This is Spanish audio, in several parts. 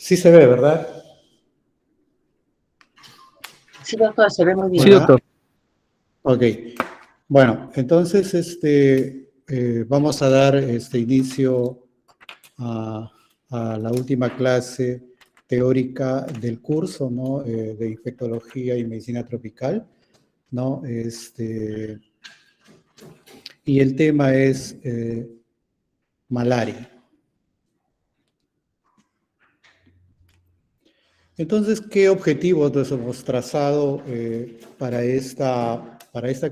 Sí se ve, ¿verdad? Sí, doctor, se ve muy bien. Sí, doctor. Ok. Bueno, entonces vamos a dar inicio a la última clase teórica del curso, ¿no? De infectología y medicina tropical, ¿no? Y el tema es malaria. Entonces, ¿qué objetivos nos hemos trazado para esta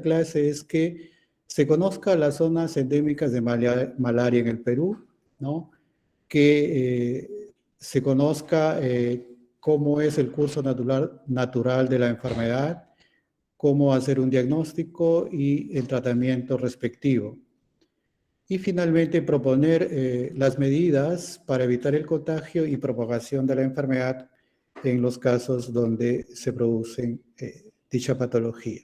clase? Es que se conozca las zonas endémicas de malaria en el Perú, ¿no? Que se conozca cómo es el curso natural de la enfermedad, cómo hacer un diagnóstico y el tratamiento respectivo. Y finalmente proponer las medidas para evitar el contagio y propagación de la enfermedad en los casos donde se producen dicha patología.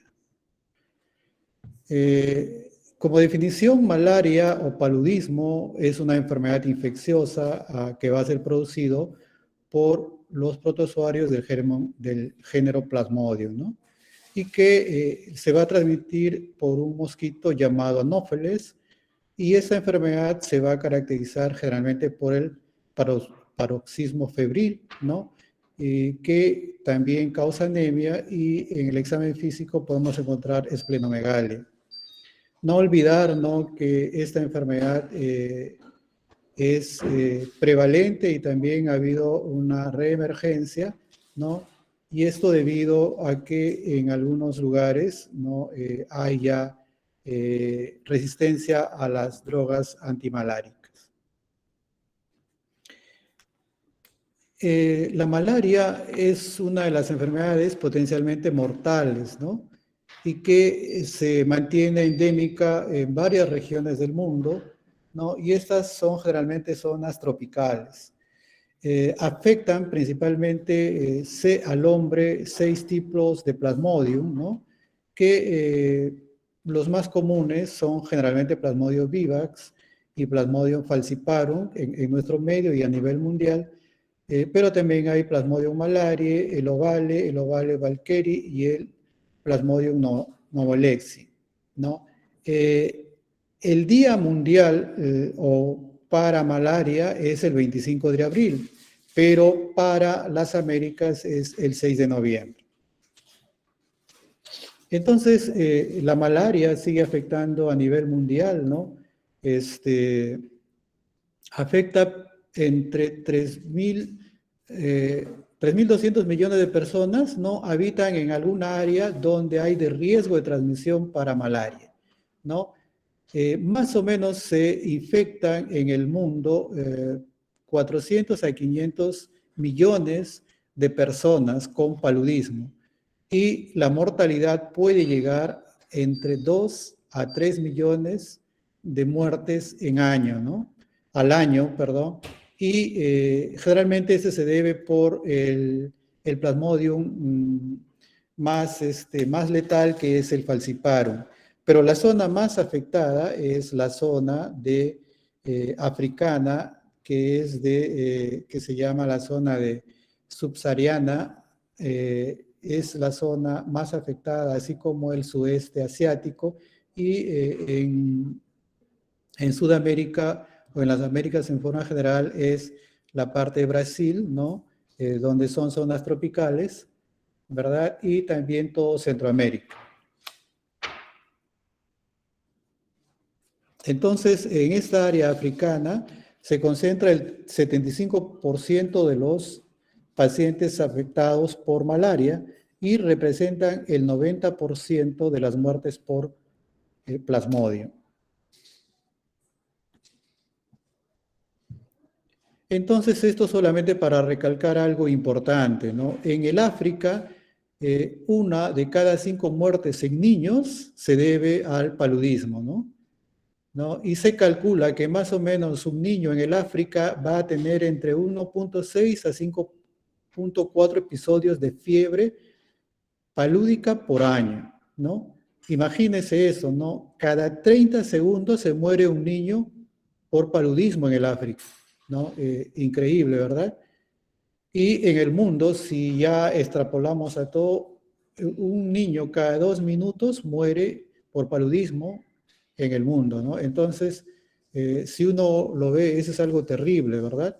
Como definición, malaria o paludismo es una enfermedad infecciosa que va a ser producido por los protozoarios del género Plasmodium, ¿no? Y que se va a transmitir por un mosquito llamado Anófeles, y esta enfermedad se va a caracterizar generalmente por el paroxismo febril, ¿no? Que también causa anemia, y en el examen físico podemos encontrar esplenomegalia. No olvidar, ¿no?, que esta enfermedad es prevalente y también ha habido una reemergencia, ¿no? Y esto debido a que en algunos lugares, ¿no?, hay ya resistencia a las drogas antimaláricas. La malaria es una de las enfermedades potencialmente mortales, ¿no? Y que se mantiene endémica en varias regiones del mundo, ¿no? Y estas son generalmente zonas tropicales. Afectan principalmente al hombre 6 tipos de Plasmodium, ¿no? Que los más comunes son generalmente Plasmodium vivax y Plasmodium falciparum en nuestro medio y a nivel mundial, pero también hay Plasmodium malariae, el Ovale valkeri y el Plasmodium novolexi, ¿no? El Día Mundial o para malaria es el 25 de abril, pero para las Américas es el 6 de noviembre. Entonces, la malaria sigue afectando a nivel mundial, ¿no? Afecta entre 3.200 millones de personas, ¿no? Habitan en alguna área donde hay de riesgo de transmisión para malaria, ¿no? Más o menos se infectan en el mundo 400 a 500 millones de personas con paludismo, y la mortalidad puede llegar entre 2 a 3 millones de muertes al año, perdón, y generalmente ese se debe por el Plasmodium más letal, que es el falciparum. Pero la zona más afectada es la zona africana, que se llama la zona de subsahariana, es la zona más afectada, así como el sudeste asiático, y en Sudamérica o en las Américas en forma general es la parte de Brasil, ¿no? Donde son zonas tropicales, ¿verdad? Y también todo Centroamérica. Entonces, en esta área africana se concentra el 75% de los pacientes afectados por malaria y representan el 90% de las muertes por plasmodio. Entonces, esto solamente para recalcar algo importante, ¿no? En el África, 1 de cada 5 muertes en niños se debe al paludismo, ¿no? Y se calcula que más o menos un niño en el África va a tener entre 1.6 a 5.4 episodios de fiebre palúdica por año, ¿no? Imagínense eso, ¿no? Cada 30 segundos se muere un niño por paludismo en el África, ¿no? Increíble, ¿verdad? Y en el mundo, si ya extrapolamos a todo, un niño cada 2 minutos muere por paludismo en el mundo, ¿no? Entonces, si uno lo ve, eso es algo terrible, ¿verdad?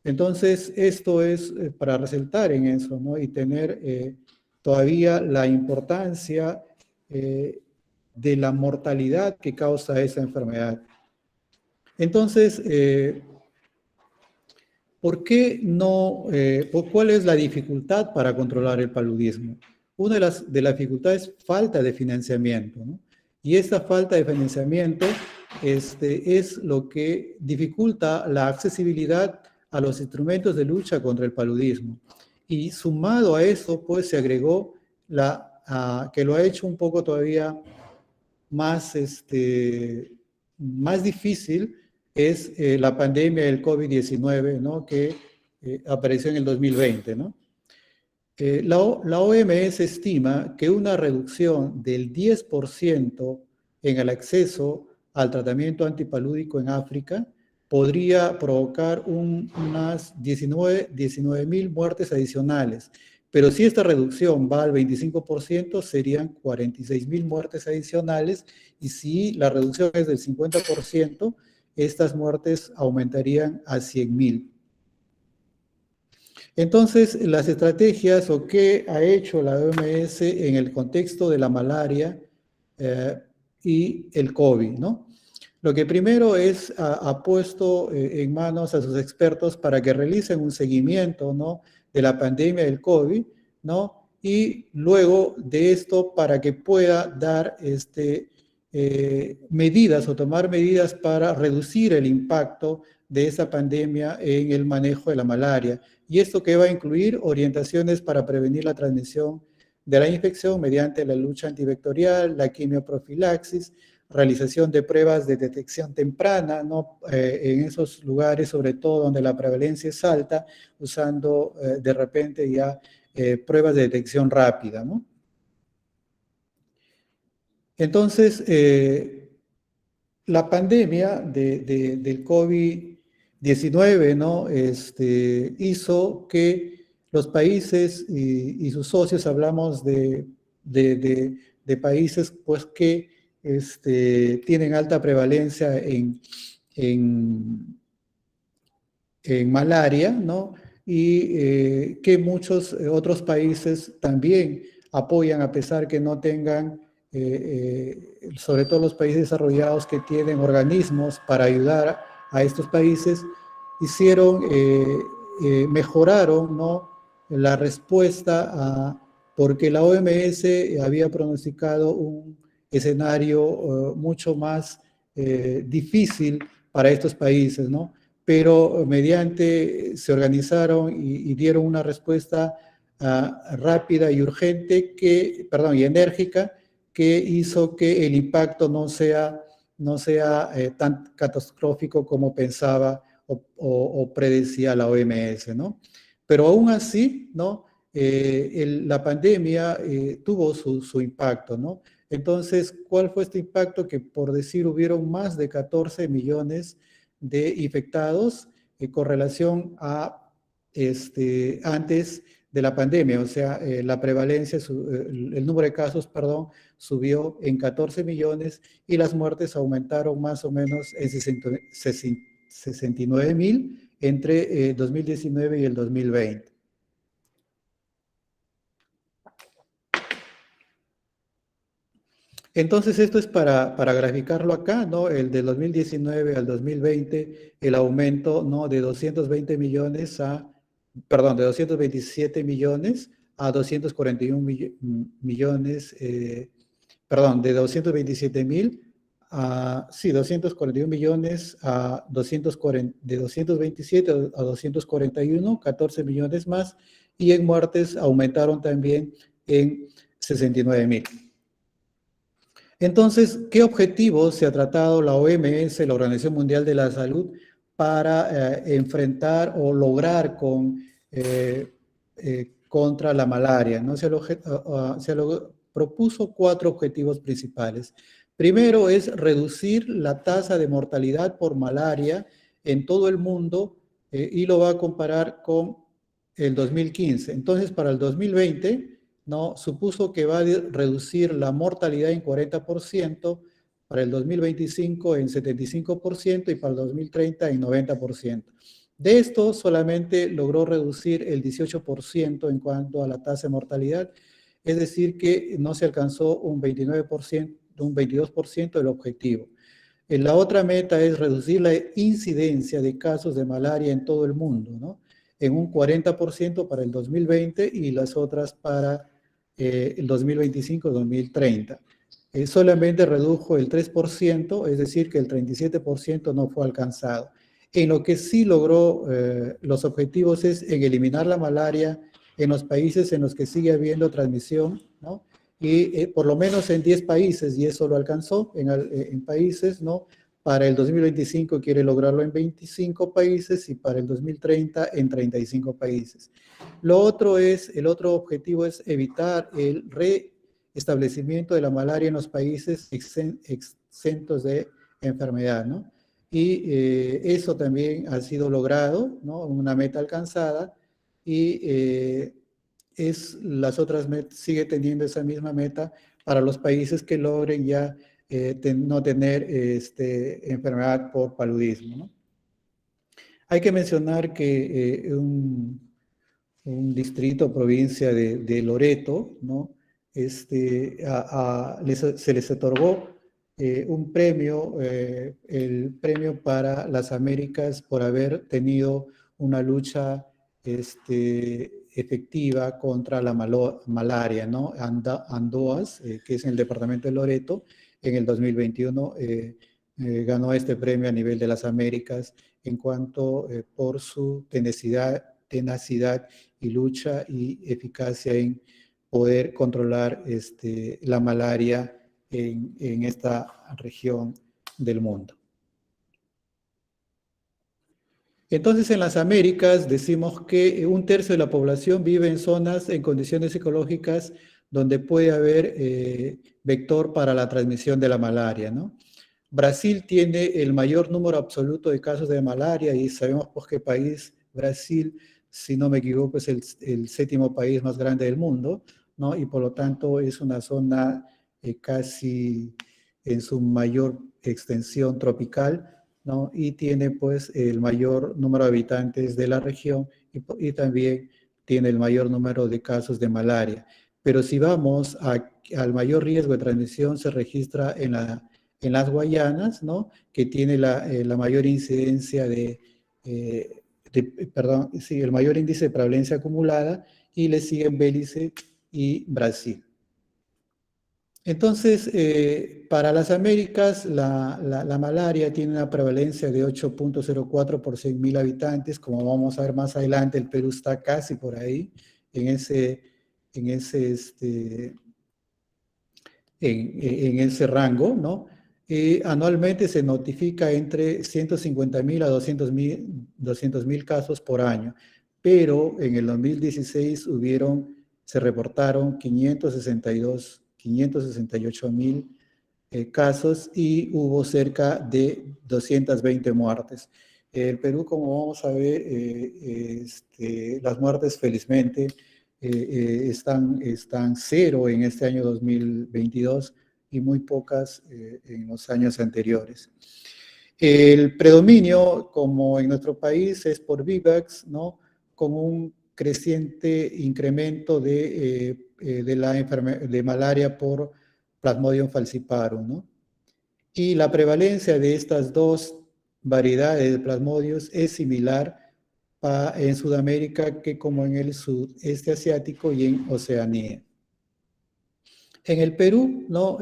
Entonces, esto es para resaltar en eso, ¿no? Y tener todavía la importancia de la mortalidad que causa esa enfermedad. Entonces, ¿por qué no, cuál es la dificultad para controlar el paludismo? Una de las dificultades es falta de financiamiento, ¿no? Y esta falta de financiamiento es lo que dificulta la accesibilidad a los instrumentos de lucha contra el paludismo. Y sumado a eso, pues se agregó que lo ha hecho un poco todavía más, más difícil es la pandemia del COVID-19, ¿no? Que apareció en el 2020, ¿no? La OMS estima que una reducción del 10% en el acceso al tratamiento antipalúdico en África podría provocar unas 19.000 muertes adicionales. Pero si esta reducción va al 25%, serían 46.000 muertes adicionales, y si la reducción es del 50%, estas muertes aumentarían a 100.000. Entonces, las estrategias o qué ha hecho la OMS en el contexto de la malaria y el COVID, ¿no? Lo que primero es, ha puesto en manos a sus expertos para que realicen un seguimiento, ¿no? De la pandemia del COVID, ¿no? Y luego de esto para que pueda dar medidas o tomar medidas para reducir el impacto de esa pandemia en el manejo de la malaria. Y esto que va a incluir orientaciones para prevenir la transmisión de la infección mediante la lucha antivectorial, la quimioprofilaxis, realización de pruebas de detección temprana, ¿no? En esos lugares, sobre todo donde la prevalencia es alta, usando de repente ya pruebas de detección rápida, ¿no? Entonces, la pandemia del COVID-19, ¿no? Hizo que los países y sus socios, hablamos de países pues, que tienen alta prevalencia en malaria, ¿no? Y que muchos otros países también apoyan, a pesar que no tengan, sobre todo los países desarrollados que tienen organismos para ayudar a estos países, mejoraron, ¿no? La respuesta porque la OMS había pronosticado un escenario mucho más difícil para estos países, ¿no? Pero se organizaron y dieron una respuesta rápida y urgente, y enérgica, que hizo que el impacto no sea tan catastrófico como pensaba o predecía la OMS, ¿no? Pero aún así, ¿no? La pandemia tuvo su impacto, ¿no? Entonces, ¿cuál fue este impacto? Que, por decir, hubieron más de 14 millones de infectados con relación a antes de la pandemia. O sea, la prevalencia, el número de casos, perdón, subió en 14 millones y las muertes aumentaron más o menos en 69.000 entre 2019 y el 2020. Entonces, esto es para graficarlo acá, ¿no? El de 2019 al 2020, el aumento, ¿no? De 227 millones a 241 millones, de 227.000 sí, 241 millones de 227 a 241, 14 millones más, y en muertes aumentaron también en 69.000. Entonces, ¿qué objetivos se ha tratado la OMS, la Organización Mundial de la Salud, para enfrentar o lograr contra la malaria, ¿no? Propuso 4 objetivos principales. Primero es reducir la tasa de mortalidad por malaria en todo el mundo, y lo va a comparar con el 2015. Entonces, para el 2020, ¿no? Supuso que va a reducir la mortalidad en 40%, para el 2025 en 75% y para el 2030 en 90%. De esto solamente logró reducir el 18% en cuanto a la tasa de mortalidad, es decir que no se alcanzó un 29%, un 22% del objetivo. La otra meta es reducir la incidencia de casos de malaria en todo el mundo, ¿no? En un 40% para el 2020 y las otras para el 2025-2030. Solamente redujo el 3%, es decir, que el 37% no fue alcanzado. En lo que sí logró los objetivos es en eliminar la malaria en los países en los que sigue habiendo transmisión, ¿no? Y por lo menos en 10 países, y eso lo alcanzó en países, ¿no? Para el 2025 quiere lograrlo en 25 países y para el 2030 en 35 países. El otro objetivo es evitar el restablecimiento de la malaria en los países exentos de enfermedad, ¿no? Y eso también ha sido logrado, ¿no? Una meta alcanzada y las otras metas, sigue teniendo esa misma meta para los países que logren ya no tener enfermedad por paludismo, ¿no? Hay que mencionar que un distrito o provincia de Loreto, ¿no? Se les otorgó un premio, el premio para las Américas por haber tenido una lucha efectiva contra la malaria, ¿no? Andoas, que es en el departamento de Loreto, en el 2021 ganó este premio a nivel de las Américas en cuanto por su tenacidad y lucha y eficacia en poder controlar la malaria en esta región del mundo. Entonces, en las Américas decimos que un tercio de la población vive en zonas en condiciones ecológicas donde puede haber vector para la transmisión de la malaria, ¿no? Brasil tiene el mayor número absoluto de casos de malaria y sabemos pues qué país, Brasil, si no me equivoco, es el séptimo país más grande del mundo, ¿no? Y por lo tanto es una zona casi en su mayor extensión tropical, ¿no? Y tiene pues el mayor número de habitantes de la región y también tiene el mayor número de casos de malaria. Pero si vamos al mayor riesgo de transmisión se registra en las Guayanas, ¿no? Que tiene la mayor incidencia el mayor índice de prevalencia acumulada, y le siguen Belice y Brasil. Entonces, para las Américas, la malaria tiene una prevalencia de 8.04 por 100.000 habitantes. Como vamos a ver más adelante, el Perú está casi por ahí, en ese rango, ¿no? Anualmente se notifica entre 150.000 a 200.000 casos por año, pero en el 2016 se reportaron 568.000 casos y hubo cerca de 220 muertes. El Perú, como vamos a ver, las muertes felizmente están cero en este año 2022 y muy pocas en los años anteriores. El predominio, como en nuestro país, es por Vivax, ¿no? Con un creciente incremento de malaria por Plasmodium falciparum, ¿no? Y la prevalencia de estas dos variedades de plasmodios es similar en Sudamérica que como en el sudeste asiático y en Oceanía. En el Perú, ¿no?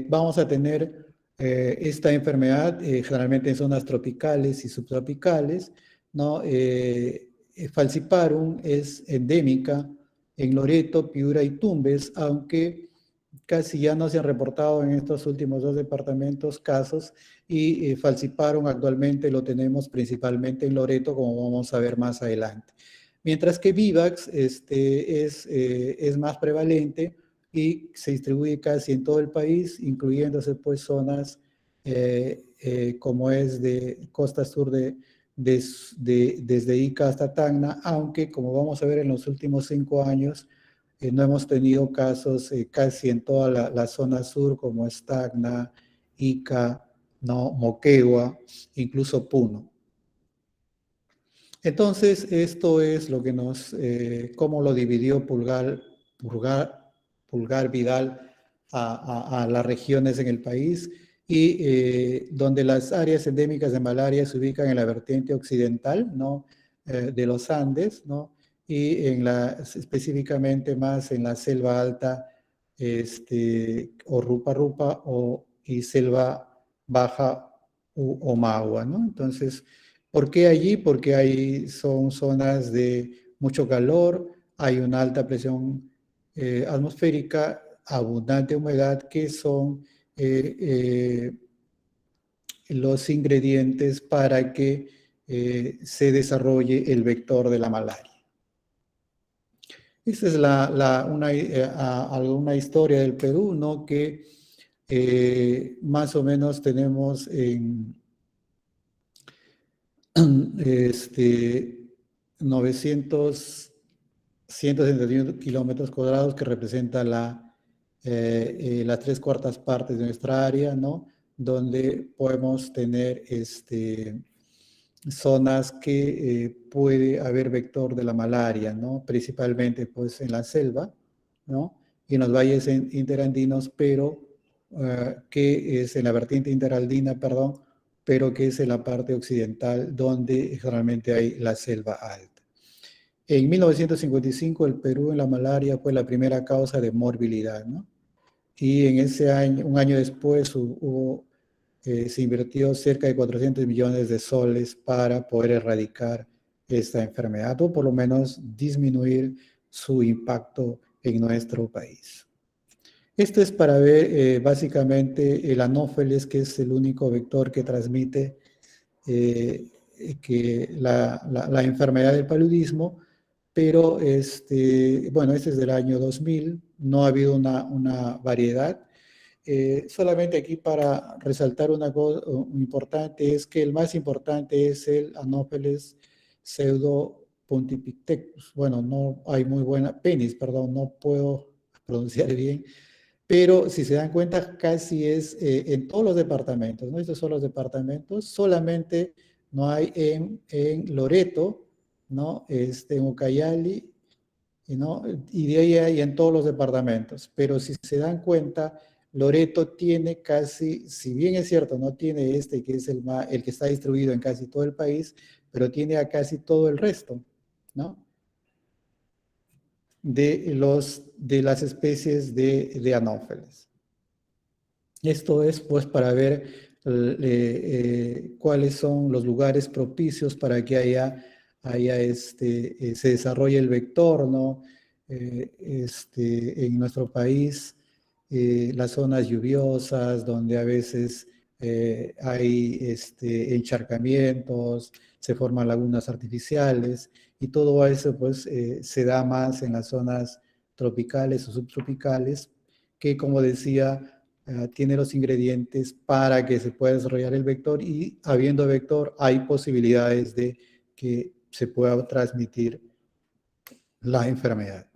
Vamos a tener esta enfermedad generalmente en zonas tropicales y subtropicales, ¿no? Falciparum es endémica en Loreto, Piura y Tumbes, aunque casi ya no se han reportado en estos últimos 2 departamentos casos, y Falciparum actualmente lo tenemos principalmente en Loreto, como vamos a ver más adelante. Mientras que Vivax es más prevalente y se distribuye casi en todo el país, incluyéndose pues zonas como es de costa sur desde Ica hasta Tacna, aunque como vamos a ver en los últimos 5 años, no hemos tenido casos casi en toda la zona sur, como es Tacna, Ica, ¿no? Moquegua, incluso Puno. Entonces, esto es lo que cómo lo dividió Pulgar Vidal a las regiones en el país, y donde las áreas endémicas de malaria se ubican en la vertiente occidental, ¿no? De los Andes, ¿no? Y específicamente más en la selva alta, o Rupa Rupa, y selva baja o Magua, ¿no? Entonces, ¿por qué allí? Porque son zonas de mucho calor, hay una alta presión atmosférica, abundante humedad, que son eh, eh, los ingredientes para que se desarrolle el vector de la malaria. Esta es alguna historia del Perú, ¿no? Que más o menos tenemos en 171 kilómetros cuadrados, que representa las 3/4 partes de nuestra área, ¿no? Donde podemos tener zonas que puede haber vector de la malaria, ¿no? Principalmente pues en la selva, ¿no? Y en los valles interandinos, pero que es en la vertiente interandina, perdón, pero que es en la parte occidental, donde generalmente hay la selva alta. En 1955 el Perú en la malaria fue la primera causa de morbilidad, ¿no? Y en ese año, un año después, se invirtió cerca de 400 millones de soles para poder erradicar esta enfermedad, o por lo menos disminuir su impacto en nuestro país. Esto es para ver básicamente el anófeles, que es el único vector que transmite la enfermedad del paludismo, pero bueno, este es del año 2000, no ha habido una variedad. Solamente aquí para resaltar una cosa importante, es que el más importante es el Anopheles pseudopontifex. Bueno, no hay muy buena, penis, perdón, no puedo pronunciar bien, pero si se dan cuenta, casi es en todos los departamentos, ¿no? Estos son los departamentos, solamente no hay en Loreto, ¿no? En Ucayali, ¿no? Y de ahí hay en todos los departamentos. Pero si se dan cuenta, Loreto tiene casi, si bien es cierto, no tiene que es el que está distribuido en casi todo el país, pero tiene a casi todo el resto, ¿no? De las especies de anófeles. Esto es pues para ver cuáles son los lugares propicios para que se desarrolle el vector, ¿no? En nuestro país, las zonas lluviosas, donde a veces hay encharcamientos, se forman lagunas artificiales, y todo eso pues se da más en las zonas tropicales o subtropicales, que, como decía, tiene los ingredientes para que se pueda desarrollar el vector, y habiendo vector hay posibilidades de que se pueda transmitir la enfermedad.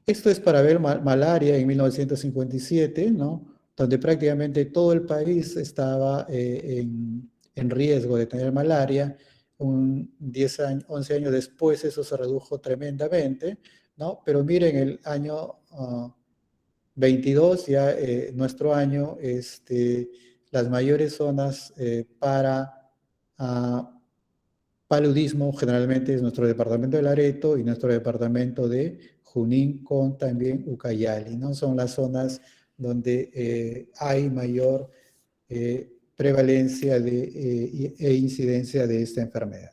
Esto es para ver malaria en 1957, ¿no? Donde prácticamente todo el país estaba en riesgo de tener malaria. 11 años después eso se redujo tremendamente, ¿no? Pero miren, el año 22, ya nuestro año, las mayores zonas para paludismo generalmente es nuestro departamento de Loreto y nuestro departamento de Junín, con también Ucayali, ¿no? Son las zonas donde hay mayor prevalencia e incidencia de esta enfermedad.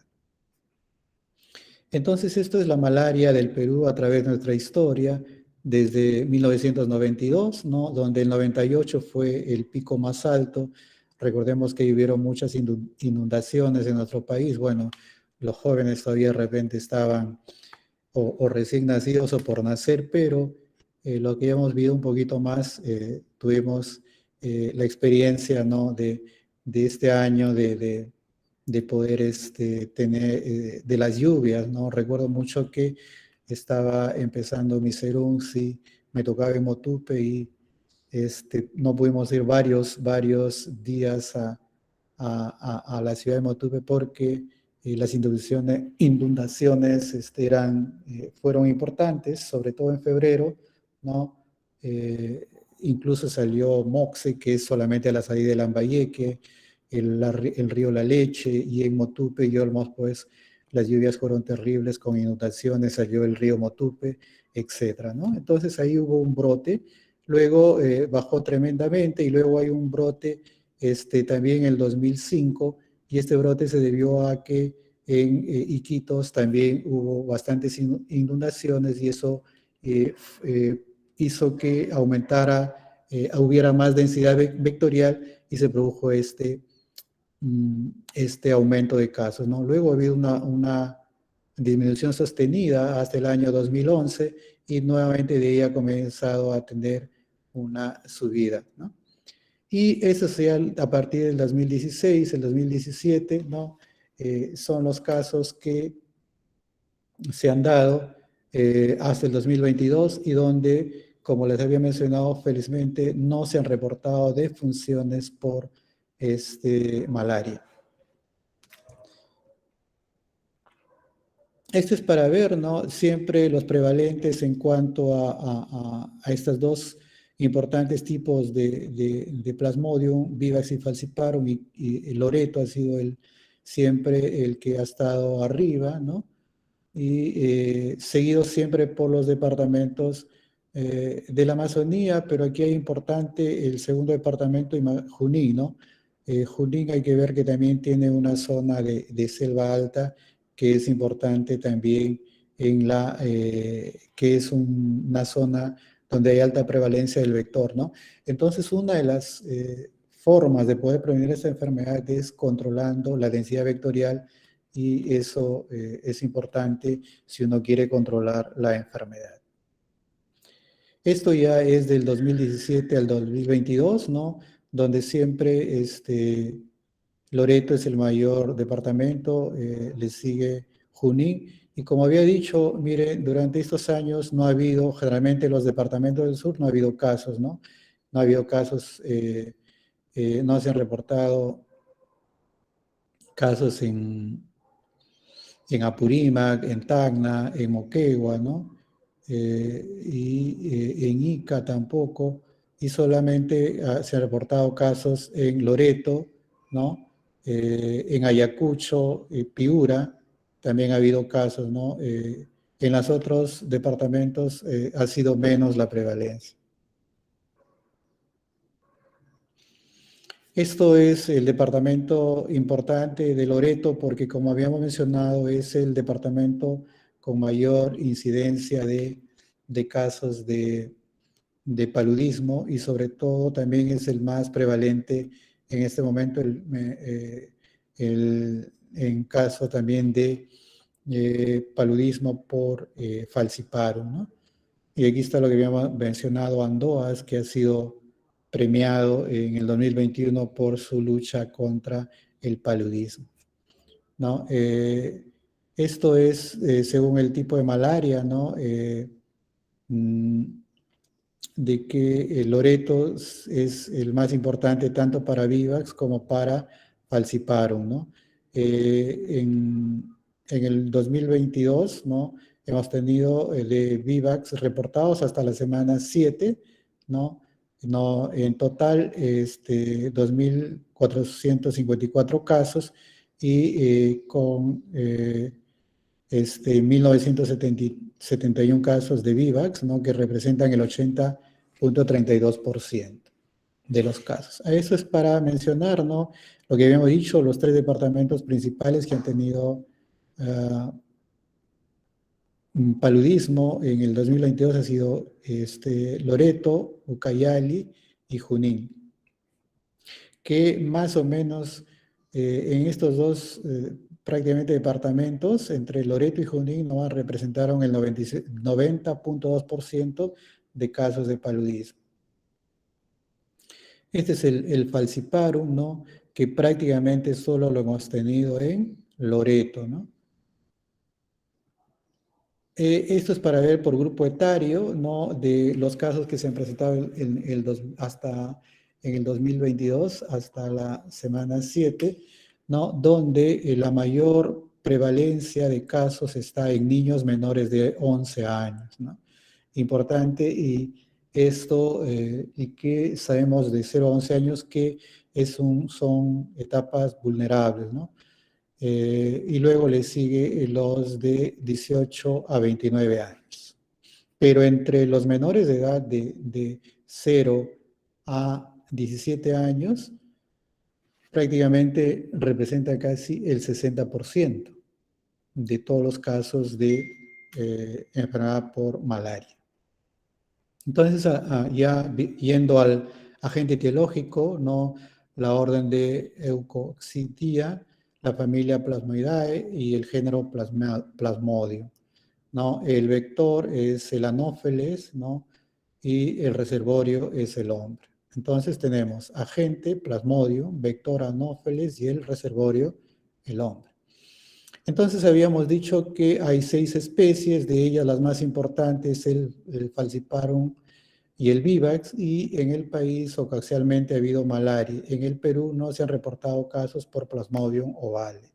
Entonces, esto es la malaria del Perú a través de nuestra historia, desde 1992, ¿no? Donde el 98 fue el pico más alto. Recordemos que hubieron muchas inundaciones en nuestro país. Bueno, los jóvenes todavía de repente estaban o recién nacidos o por nacer, pero lo que hemos vivido un poquito más, tuvimos la experiencia, ¿no? de este año de de poder tener, de las lluvias, ¿no? Recuerdo mucho que estaba empezando mi Serunzi, me tocaba en Motupe y no pudimos ir varios días a la ciudad de Motupe porque las inundaciones fueron importantes, sobre todo en febrero, ¿no? Incluso salió Moxe, que es solamente a la salida de Lambayeque, el río La Leche, y en Motupe y Olmos, pues, las lluvias fueron terribles, con inundaciones, salió el río Motupe, etcétera, ¿no? Entonces ahí hubo un brote, luego bajó tremendamente, y luego hay un brote también en el 2005, y este brote se debió a que en Iquitos también hubo bastantes inundaciones, y eso hizo que hubiera más densidad vectorial, y se produjo este aumento de casos, ¿no? Luego ha habido una disminución sostenida hasta el año 2011, y nuevamente de ahí ha comenzado a tener una subida, ¿no? Y eso sea a partir del 2016, el 2017, ¿no? Son los casos que se han dado hasta el 2022, y donde, como les había mencionado, felizmente no se han reportado defunciones por malaria. Esto es para ver, ¿no? Siempre los prevalentes en cuanto a estos dos importantes tipos de Plasmodium, Vivax y Falciparum, y Loreto ha sido siempre el que ha estado arriba, ¿no? Y seguido siempre por los departamentos de la Amazonía, pero aquí es importante el segundo departamento, Junín, ¿no? Junín hay que ver que también tiene una zona de selva alta, que es importante también, que es una zona donde hay alta prevalencia del vector, ¿no? Entonces, una de las formas de poder prevenir esta enfermedad es controlando la densidad vectorial, y eso es importante si uno quiere controlar la enfermedad. Esto ya es del 2017 al 2022, ¿no? Donde siempre Loreto es el mayor departamento, le sigue Junín, y como había dicho, mire, durante estos años no ha habido, generalmente en los departamentos del sur no ha habido casos, ¿no? No ha habido casos, no se han reportado casos en Apurímac, en Tacna, en Moquegua, ¿no? Y en Ica tampoco, y solamente se han reportado casos en Loreto, ¿no? En Ayacucho, Piura, también ha habido casos, ¿no? En los otros departamentos ha sido menos la prevalencia. Esto es el departamento importante de Loreto, porque, como habíamos mencionado, es el departamento con mayor incidencia de casos de paludismo, y sobre todo también es el más prevalente en este momento en caso también de paludismo por falciparum, ¿no? Y aquí está lo que habíamos mencionado, Andoas, que ha sido premiado en el 2021 por su lucha contra el paludismo, ¿no? Esto es según el tipo de malaria, ¿no? De que el Loreto es el más importante tanto para Vivax como para Falciparum, ¿no? En el 2022, ¿no? Hemos tenido de Vivax reportados hasta la semana 7, ¿no? En total, 2.454 casos, y con 1.971 casos de Vivax, ¿no? Que representan el 80.32% de los casos. Eso es para mencionar, ¿no? Lo que habíamos dicho, los 3 departamentos principales que han tenido paludismo en el 2022 ha sido Loreto, Ucayali y Junín, que más o menos en estos dos prácticamente departamentos, entre Loreto y Junín, ¿no? Representaron el 90.2% de casos de paludismo. Este es el falciparum, ¿no? que prácticamente solo lo hemos tenido en Loreto, ¿no? Esto es para ver por grupo etario, ¿no? De los casos que se han presentado hasta en el 2022, hasta la semana 7, ¿no? Donde la mayor prevalencia de casos está en niños menores de 11 años, ¿no? Importante, y esto, y que sabemos de 0 a 11 años que son etapas vulnerables, ¿no? Y luego le sigue los de 18 a 29 años. Pero entre los menores de edad de 0 a 17 años, prácticamente representa casi el 60% de todos los casos de enfermedad por malaria. Entonces, ya yendo al agente etiológico, ¿no? La orden de Eucoxetia, la familia Plasmoidae y el género Plasmodium, ¿no? El vector es el Anopheles, ¿no? Y el reservorio es el hombre. Entonces tenemos agente Plasmodium, vector Anopheles y el reservorio el hombre. Entonces habíamos dicho que hay 6 especies, de ellas las más importantes el Falciparum y el Vivax, y en el país ocasionalmente ha habido malaria. En el Perú no se han reportado casos por Plasmodium ovale,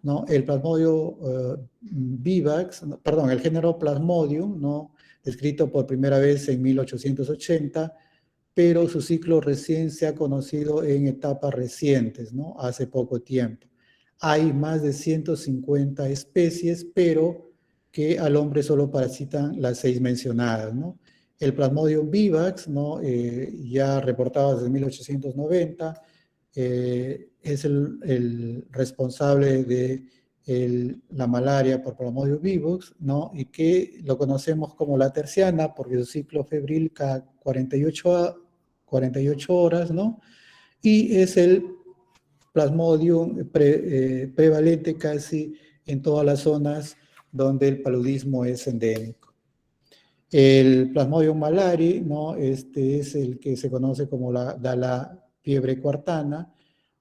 ¿no? El Plasmodium Vivax, perdón, el género Plasmodium, ¿no? Descrito por primera vez en 1880, pero su ciclo recién se ha conocido en etapas recientes, ¿no? Hace poco tiempo. Hay más de 150 especies, pero que al hombre solo parasitan las 6 mencionadas, ¿no? El Plasmodium vivax, ¿no? Ya reportado desde 1890, es el responsable de la malaria por Plasmodium vivax, ¿no? Y que lo conocemos como la terciana, porque su ciclo febril cada 48 horas, ¿no? Y es el Plasmodium prevalente casi en todas las zonas donde el paludismo es endémico. El Plasmodium malari, ¿no? Este es el que se conoce como la fiebre cuartana,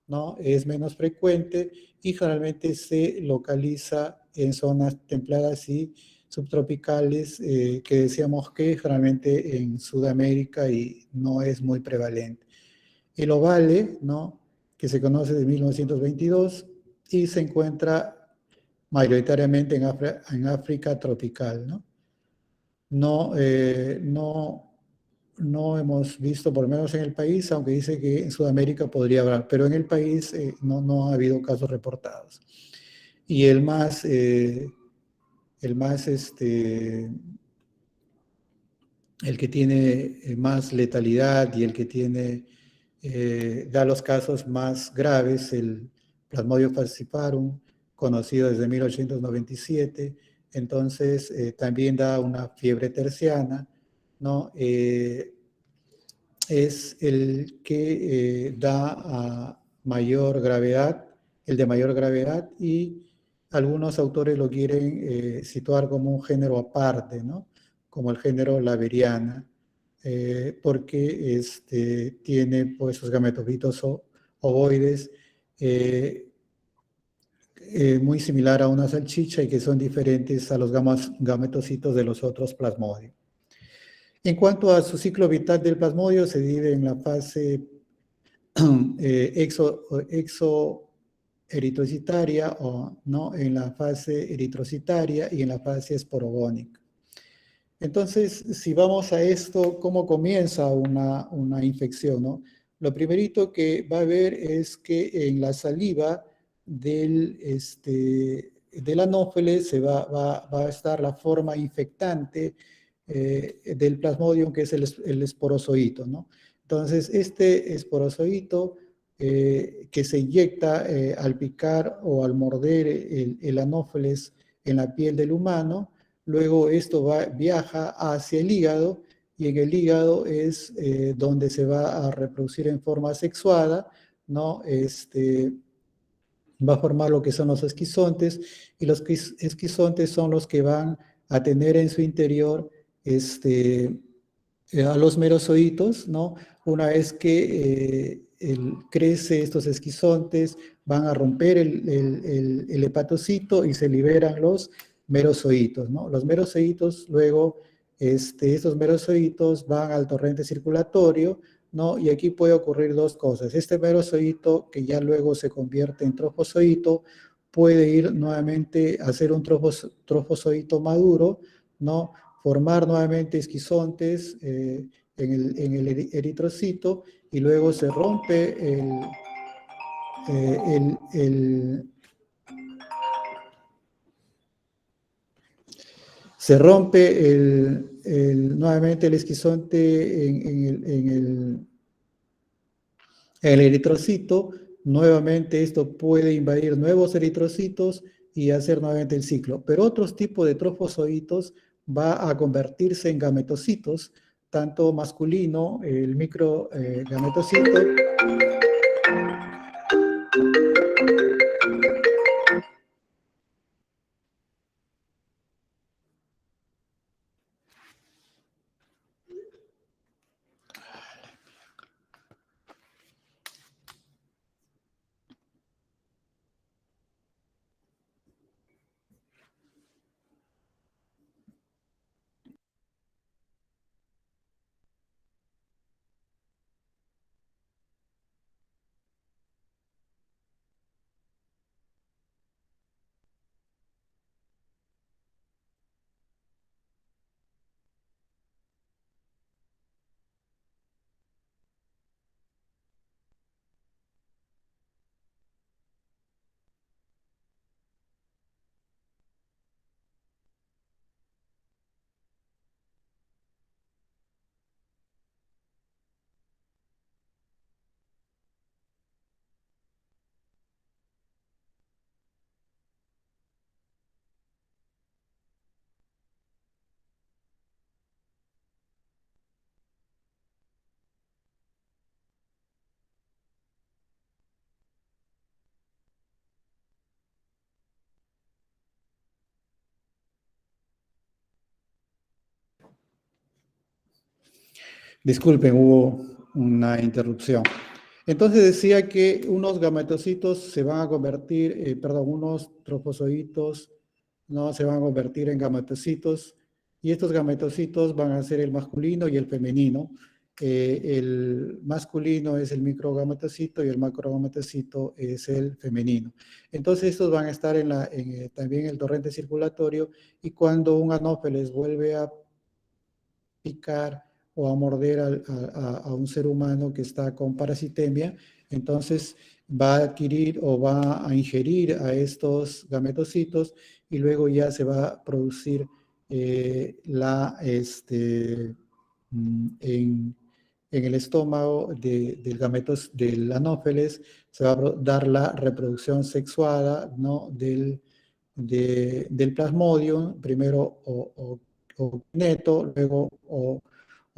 ¿no? Es menos frecuente y generalmente se localiza en zonas templadas y subtropicales, que decíamos que generalmente en Sudamérica y no es muy prevalente. El ovale, ¿no? Que se conoce desde 1922 y se encuentra mayoritariamente en África tropical, ¿no? No hemos visto, por lo menos en el país, aunque dice que en Sudamérica podría haber, pero en el país no ha habido casos reportados. Y el que tiene más letalidad y el que tiene, da los casos más graves, el Plasmodium falciparum, conocido desde 1897, entonces también da una fiebre terciana, ¿no? Es el que da a mayor gravedad, el de mayor gravedad, y algunos autores lo quieren situar como un género aparte, ¿no? Como el género Laveriana, porque tiene pues sus gametocitos ovoides muy similar a una salchicha y que son diferentes a los gametocitos de los otros plasmodios. En cuanto a su ciclo vital del plasmodio, se divide en la fase exoeritrocitaria, ¿no? En la fase eritrocitaria y en la fase esporogónica. Entonces, si vamos a esto, ¿cómo comienza una infección, ¿no? Lo primerito que va a haber es que en la saliva del Anopheles va a estar la forma infectante del Plasmodium, que es el esporozoito, ¿no? Entonces, este esporozoito que se inyecta al picar o al morder el Anopheles en la piel del humano, luego esto viaja hacia el hígado, y en el hígado es donde se va a reproducir en forma sexuada, ¿no? Va a formar lo que son los esquizontes, y los esquizontes son los que van a tener en su interior a los merozoitos, ¿no? Una vez que crece estos esquizontes, van a romper el hepatocito y se liberan los merozoitos, ¿no? Los merozoitos luego, estos merozoitos van al torrente circulatorio, ¿no? Y aquí puede ocurrir dos cosas. Este merozoito, que ya luego se convierte en trofozoito, puede ir nuevamente a ser un trofozoito maduro, ¿no? Formar nuevamente esquizontes en el eritrocito y luego se rompe se rompe nuevamente el esquizonte en el eritrocito. Nuevamente esto puede invadir nuevos eritrocitos y hacer nuevamente el ciclo. Pero otros tipos de trofozoitos va a convertirse en gametocitos, tanto masculino, el microgametocito, disculpen, hubo una interrupción. Entonces decía que unos gametocitos se van a convertir, unos trofozoitos, ¿no? Se van a convertir en gametocitos y estos gametocitos van a ser el masculino y el femenino. El masculino es el microgametocito y el macrogametocito es el femenino. Entonces estos van a estar también en el torrente circulatorio y cuando un anófeles vuelve a picar o a morder a un ser humano que está con parasitemia, entonces va a adquirir o va a ingerir a estos gametocitos y luego ya se va a producir en el estómago del anófeles, se va a dar la reproducción sexuada, ¿no? del plasmodium, primero o neto, luego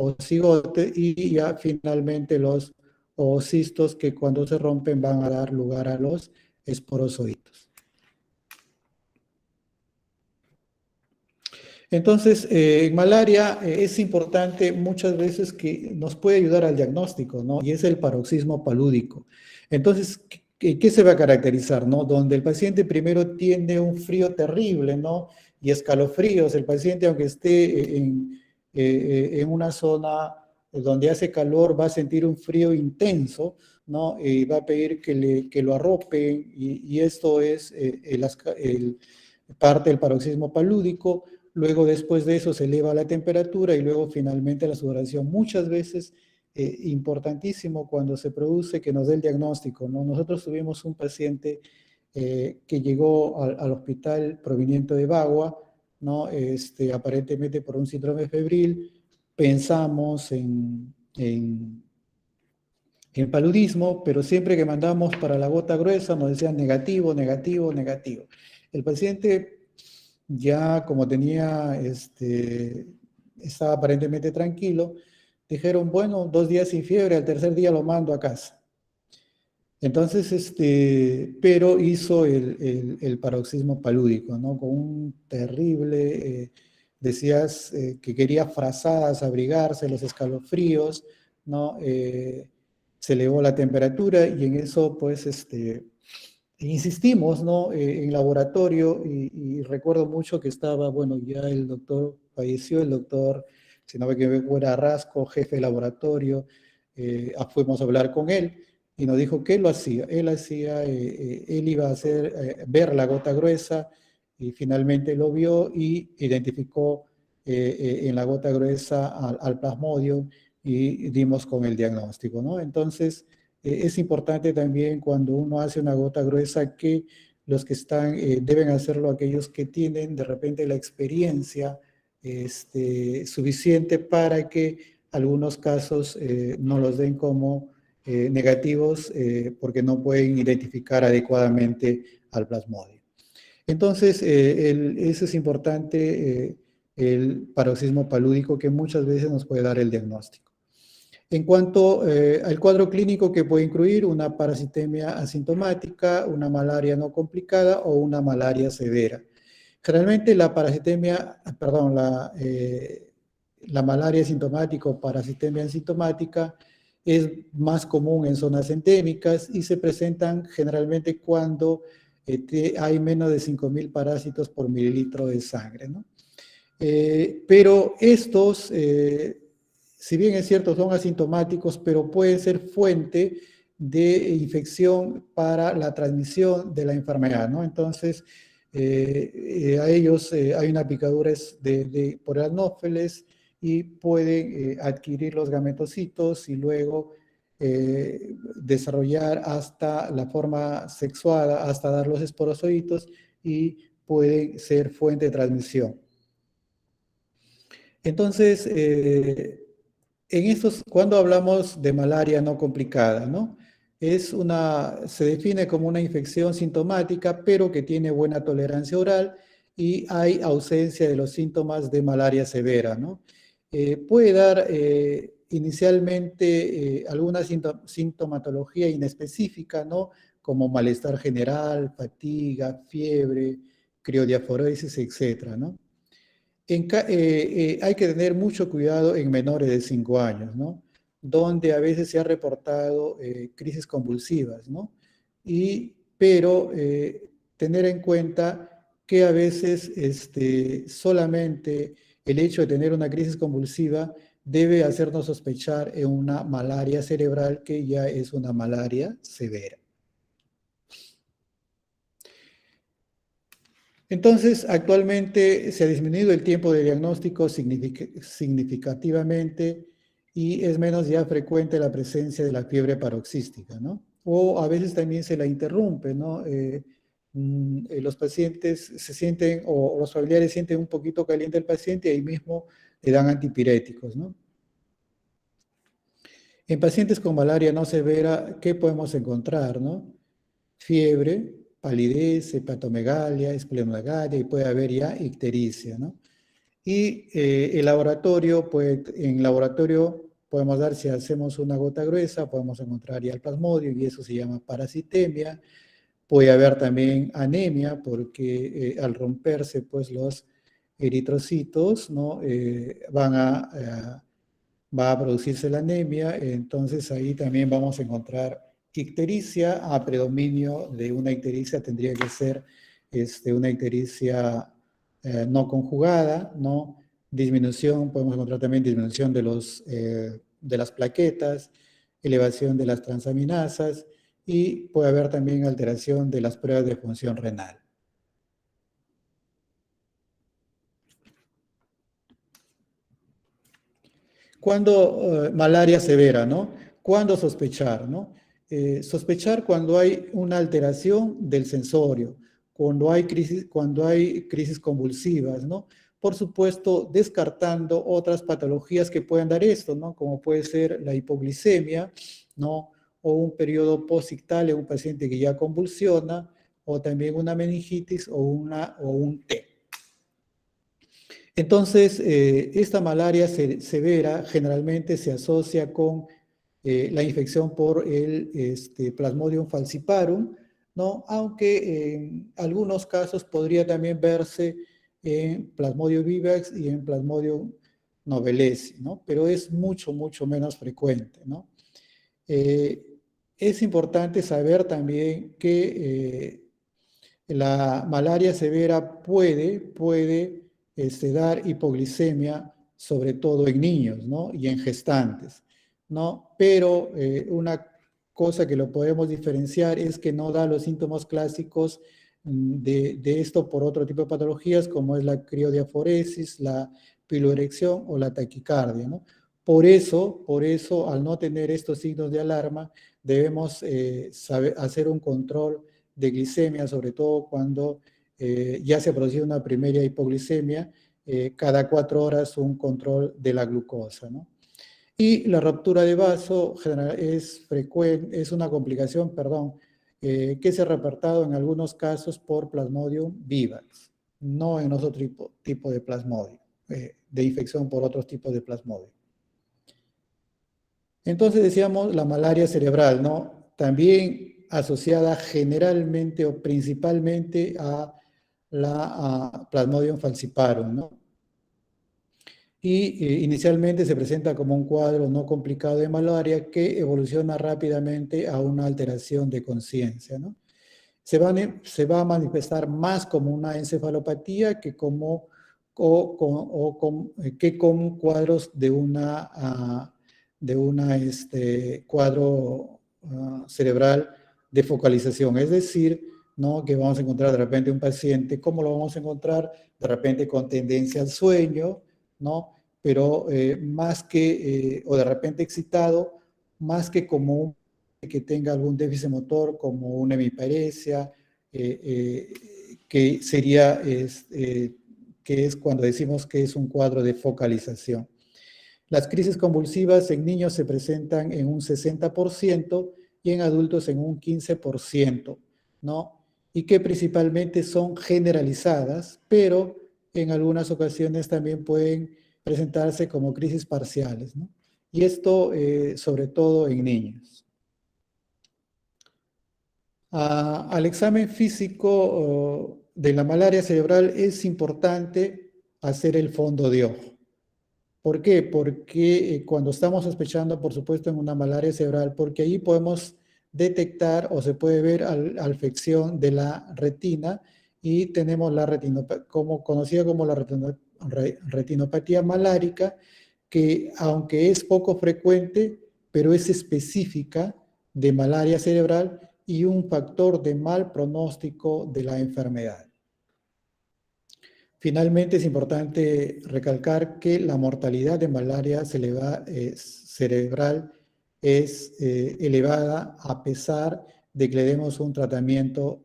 o cigote, y ya finalmente los oocistos que cuando se rompen van a dar lugar a los esporozoitos. Entonces, en malaria es importante muchas veces que nos puede ayudar al diagnóstico, ¿no? Y es el paroxismo palúdico. Entonces, ¿qué se va a caracterizar, no? Donde el paciente primero tiene un frío terrible, ¿no? Y escalofríos. El paciente, aunque esté en una zona donde hace calor, va a sentir un frío intenso, ¿no? Y va a pedir que lo arropen, y esto es parte del paroxismo palúdico. Luego, después de eso, se eleva la temperatura y luego finalmente la sudoración. Muchas veces, importantísimo cuando se produce que nos dé el diagnóstico, ¿no? Nosotros tuvimos un paciente que llegó al hospital proveniente de Bagua, ¿no? Aparentemente por un síndrome febril. Pensamos en paludismo, pero siempre que mandamos para la gota gruesa nos decían negativo, negativo, negativo. El paciente ya como estaba aparentemente tranquilo, dijeron, bueno, 2 días sin fiebre, al tercer día lo mando a casa. Entonces, pero hizo el paroxismo palúdico, ¿no? Con un terrible, decías que quería frazadas, abrigarse, los escalofríos, ¿no? se elevó la temperatura y en eso pues insistimos, ¿no? En laboratorio y recuerdo mucho que estaba, bueno, ya el doctor falleció, el doctor, si no me equivoco, era Rasco, jefe de laboratorio, fuimos a hablar con él y nos dijo que él lo hacía, él iba a hacer, ver la gota gruesa y finalmente lo vio y identificó en la gota gruesa al plasmodium y dimos con el diagnóstico, ¿no? Entonces, es importante también cuando uno hace una gota gruesa que los que están, deben hacerlo aquellos que tienen de repente la experiencia suficiente para que algunos casos no los den como negativos porque no pueden identificar adecuadamente al plasmodium. Entonces, eso es importante, el paroxismo palúdico que muchas veces nos puede dar el diagnóstico. En cuanto al cuadro clínico que puede incluir una parasitemia asintomática, una malaria no complicada o una malaria severa. Generalmente la parasitemia, perdón, la malaria asintomática o parasitemia asintomática es más común en zonas endémicas y se presentan generalmente cuando hay menos de 5.000 parásitos por mililitro de sangre, ¿no? Pero estos, si bien es cierto, son asintomáticos, pero pueden ser fuente de infección para la transmisión de la enfermedad, ¿no? Entonces, a ellos hay una picadura por anófeles y pueden adquirir los gametocitos y luego desarrollar hasta la forma sexuada, hasta dar los esporozoitos y pueden ser fuente de transmisión. Entonces, cuando hablamos de malaria no complicada, ¿no? Se define como una infección sintomática, pero que tiene buena tolerancia oral y hay ausencia de los síntomas de malaria severa, ¿no? Puede dar inicialmente alguna sintomatología inespecífica, ¿no? Como malestar general, fatiga, fiebre, criodiaforesis, etcétera, ¿no? Hay que tener mucho cuidado en menores de 5 años, ¿no? Donde a veces se ha reportado crisis convulsivas, ¿no? Pero tener en cuenta que a veces solamente el hecho de tener una crisis convulsiva debe hacernos sospechar en una malaria cerebral que ya es una malaria severa. Entonces, actualmente se ha disminuido el tiempo de diagnóstico significativamente y es menos ya frecuente la presencia de la fiebre paroxística, ¿no? O a veces también se la interrumpe, ¿no? Los pacientes se sienten, o los familiares sienten un poquito caliente el paciente y ahí mismo le dan antipiréticos, ¿no? En pacientes con malaria no severa, ¿qué podemos encontrar, no? Fiebre, palidez, hepatomegalia, esplenomegalia y puede haber ya ictericia, ¿no? Y el laboratorio, pues en laboratorio podemos dar, si hacemos una gota gruesa, podemos encontrar ya el plasmodium y eso se llama parasitemia. Puede haber también anemia porque al romperse pues los eritrocitos, ¿no? Va a producirse la anemia, entonces ahí también vamos a encontrar ictericia. A predominio de una ictericia tendría que ser una ictericia no conjugada, ¿no? Disminución, podemos encontrar también disminución de las plaquetas, elevación de las transaminasas y puede haber también alteración de las pruebas de función renal. Cuando malaria severa, ¿no? ¿Cuándo sospechar, no? Sospechar cuando hay una alteración del sensorio, cuando hay crisis convulsivas, ¿no? Por supuesto, descartando otras patologías que puedan dar esto, ¿no? Como puede ser la hipoglicemia, ¿no? O un periodo posictal en un paciente que ya convulsiona, o también una meningitis o un TEP. Entonces, esta malaria severa generalmente se asocia con la infección por el Plasmodium falciparum, ¿no? Aunque en algunos casos podría también verse en Plasmodium vivax y en Plasmodium novellesi, ¿no? Pero es mucho, mucho menos frecuente, ¿no? Es importante saber también que la malaria severa puede dar hipoglicemia, sobre todo en niños, ¿no? Y en gestantes, ¿no? Pero una cosa que lo podemos diferenciar es que no da los síntomas clásicos de esto por otro tipo de patologías, como es la criodiaforesis, la piloerección o la taquicardia, ¿no? Por eso, al no tener estos signos de alarma, debemos hacer un control de glicemia, sobre todo cuando ya se ha producido una primera hipoglicemia, cada 4 horas un control de la glucosa, ¿no? Y la ruptura de vaso es frecuente, es una complicación, perdón, que se ha reportado en algunos casos por Plasmodium vivax, no en otro tipo de Plasmodium, de infección por otros tipos de Plasmodium. Entonces decíamos la malaria cerebral, ¿no? También asociada generalmente o principalmente a la Plasmodium falciparum, ¿no? Y inicialmente se presenta como un cuadro no complicado de malaria que evoluciona rápidamente a una alteración de conciencia, ¿no? Se va a manifestar más como una encefalopatía que como cuadros de cuadro cerebral de focalización. Es decir, ¿no? Que vamos a encontrar de repente un paciente, ¿cómo lo vamos a encontrar? De repente con tendencia al sueño, ¿no? Pero más que, o de repente excitado, más que como un que tenga algún déficit motor como una hemiparesia, que sería, que es cuando decimos que es un cuadro de focalización. Las crisis convulsivas en niños se presentan en un 60% y en adultos en un 15%, ¿no? Y que principalmente son generalizadas, pero en algunas ocasiones también pueden presentarse como crisis parciales, ¿no? Y esto sobre todo en niños. Al examen físico de la malaria cerebral es importante hacer el fondo de ojo. ¿Por qué? Porque cuando estamos sospechando, por supuesto, en una malaria cerebral, porque ahí podemos detectar o se puede ver afección de la retina y tenemos la conocida como la retinopatía malárica, que aunque es poco frecuente, pero es específica de malaria cerebral y un factor de mal pronóstico de la enfermedad. Finalmente, es importante recalcar que la mortalidad de malaria cerebral es elevada a pesar de que le demos un tratamiento,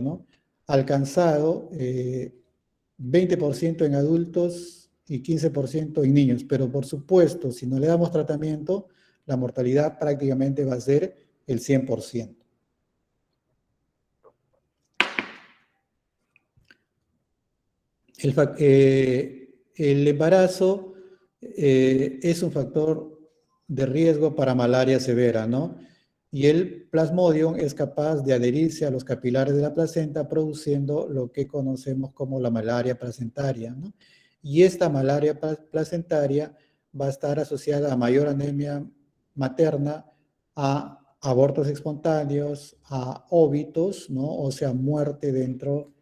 ¿no? Alcanzado 20% en adultos y 15% en niños, pero por supuesto, si no le damos tratamiento, la mortalidad prácticamente va a ser el 100%. El embarazo es un factor de riesgo para malaria severa, ¿no? Y el Plasmodium es capaz de adherirse a los capilares de la placenta produciendo lo que conocemos como la malaria placentaria, ¿no? Y esta malaria placentaria va a estar asociada a mayor anemia materna, a abortos espontáneos, a óbitos, ¿no? O sea, muerte dentro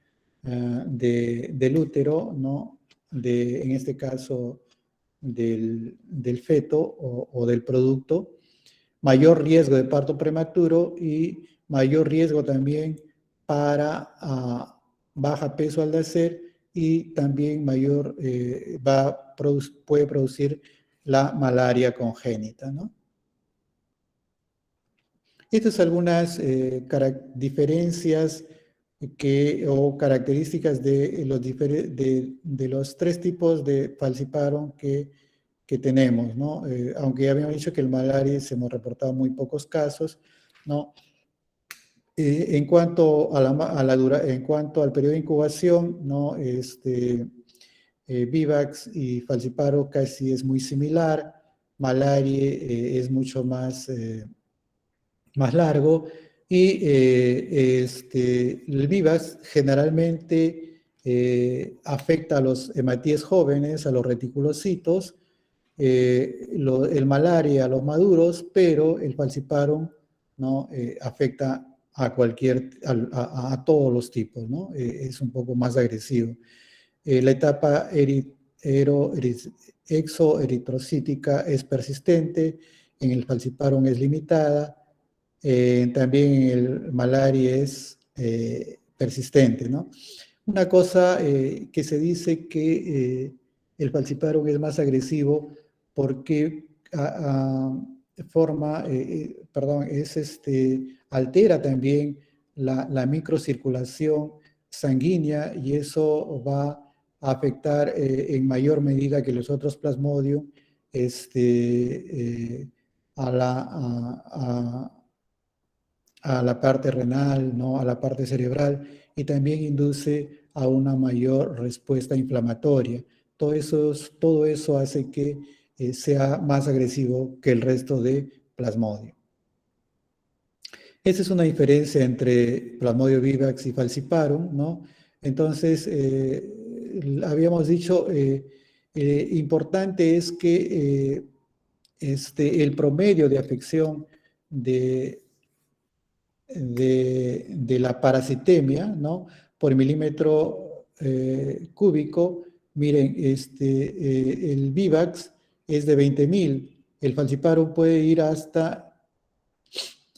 del útero, ¿no? En este caso del feto o del producto, mayor riesgo de parto prematuro y mayor riesgo también para baja peso al nacer y también mayor, puede producir la malaria congénita, ¿no? Estas son algunas diferencias o características de los 3 tipos de falciparum que tenemos, ¿no? Aunque ya habíamos dicho que el malaria se hemos reportado muy pocos casos, ¿no? En cuanto en cuanto al periodo de incubación, ¿no? Vivax y falciparum casi es muy similar, malaria es mucho más largo, y el Vivax generalmente afecta a los hematíes jóvenes, a los reticulocitos, el malaria a los maduros, pero el falciparum, ¿no? Afecta a todos los tipos, ¿no? Es un poco más agresivo. La etapa exoeritrocítica es persistente, en el falciparum es limitada, también en el malaria es persistente, ¿no? Una cosa que se dice que el falciparum es más agresivo porque altera también la microcirculación sanguínea y eso va a afectar en mayor medida que los otros plasmodium a la parte renal, ¿no? A la parte cerebral, y también induce a una mayor respuesta inflamatoria. Todo eso hace que sea más agresivo que el resto de plasmodium. Esa es una diferencia entre Plasmodium vivax y falciparum, ¿no? Entonces, habíamos dicho, importante es que el promedio de afección de la parasitemia, ¿no? Por milímetro cúbico, miren, el Vivax es de 20.000, el falciparum puede ir hasta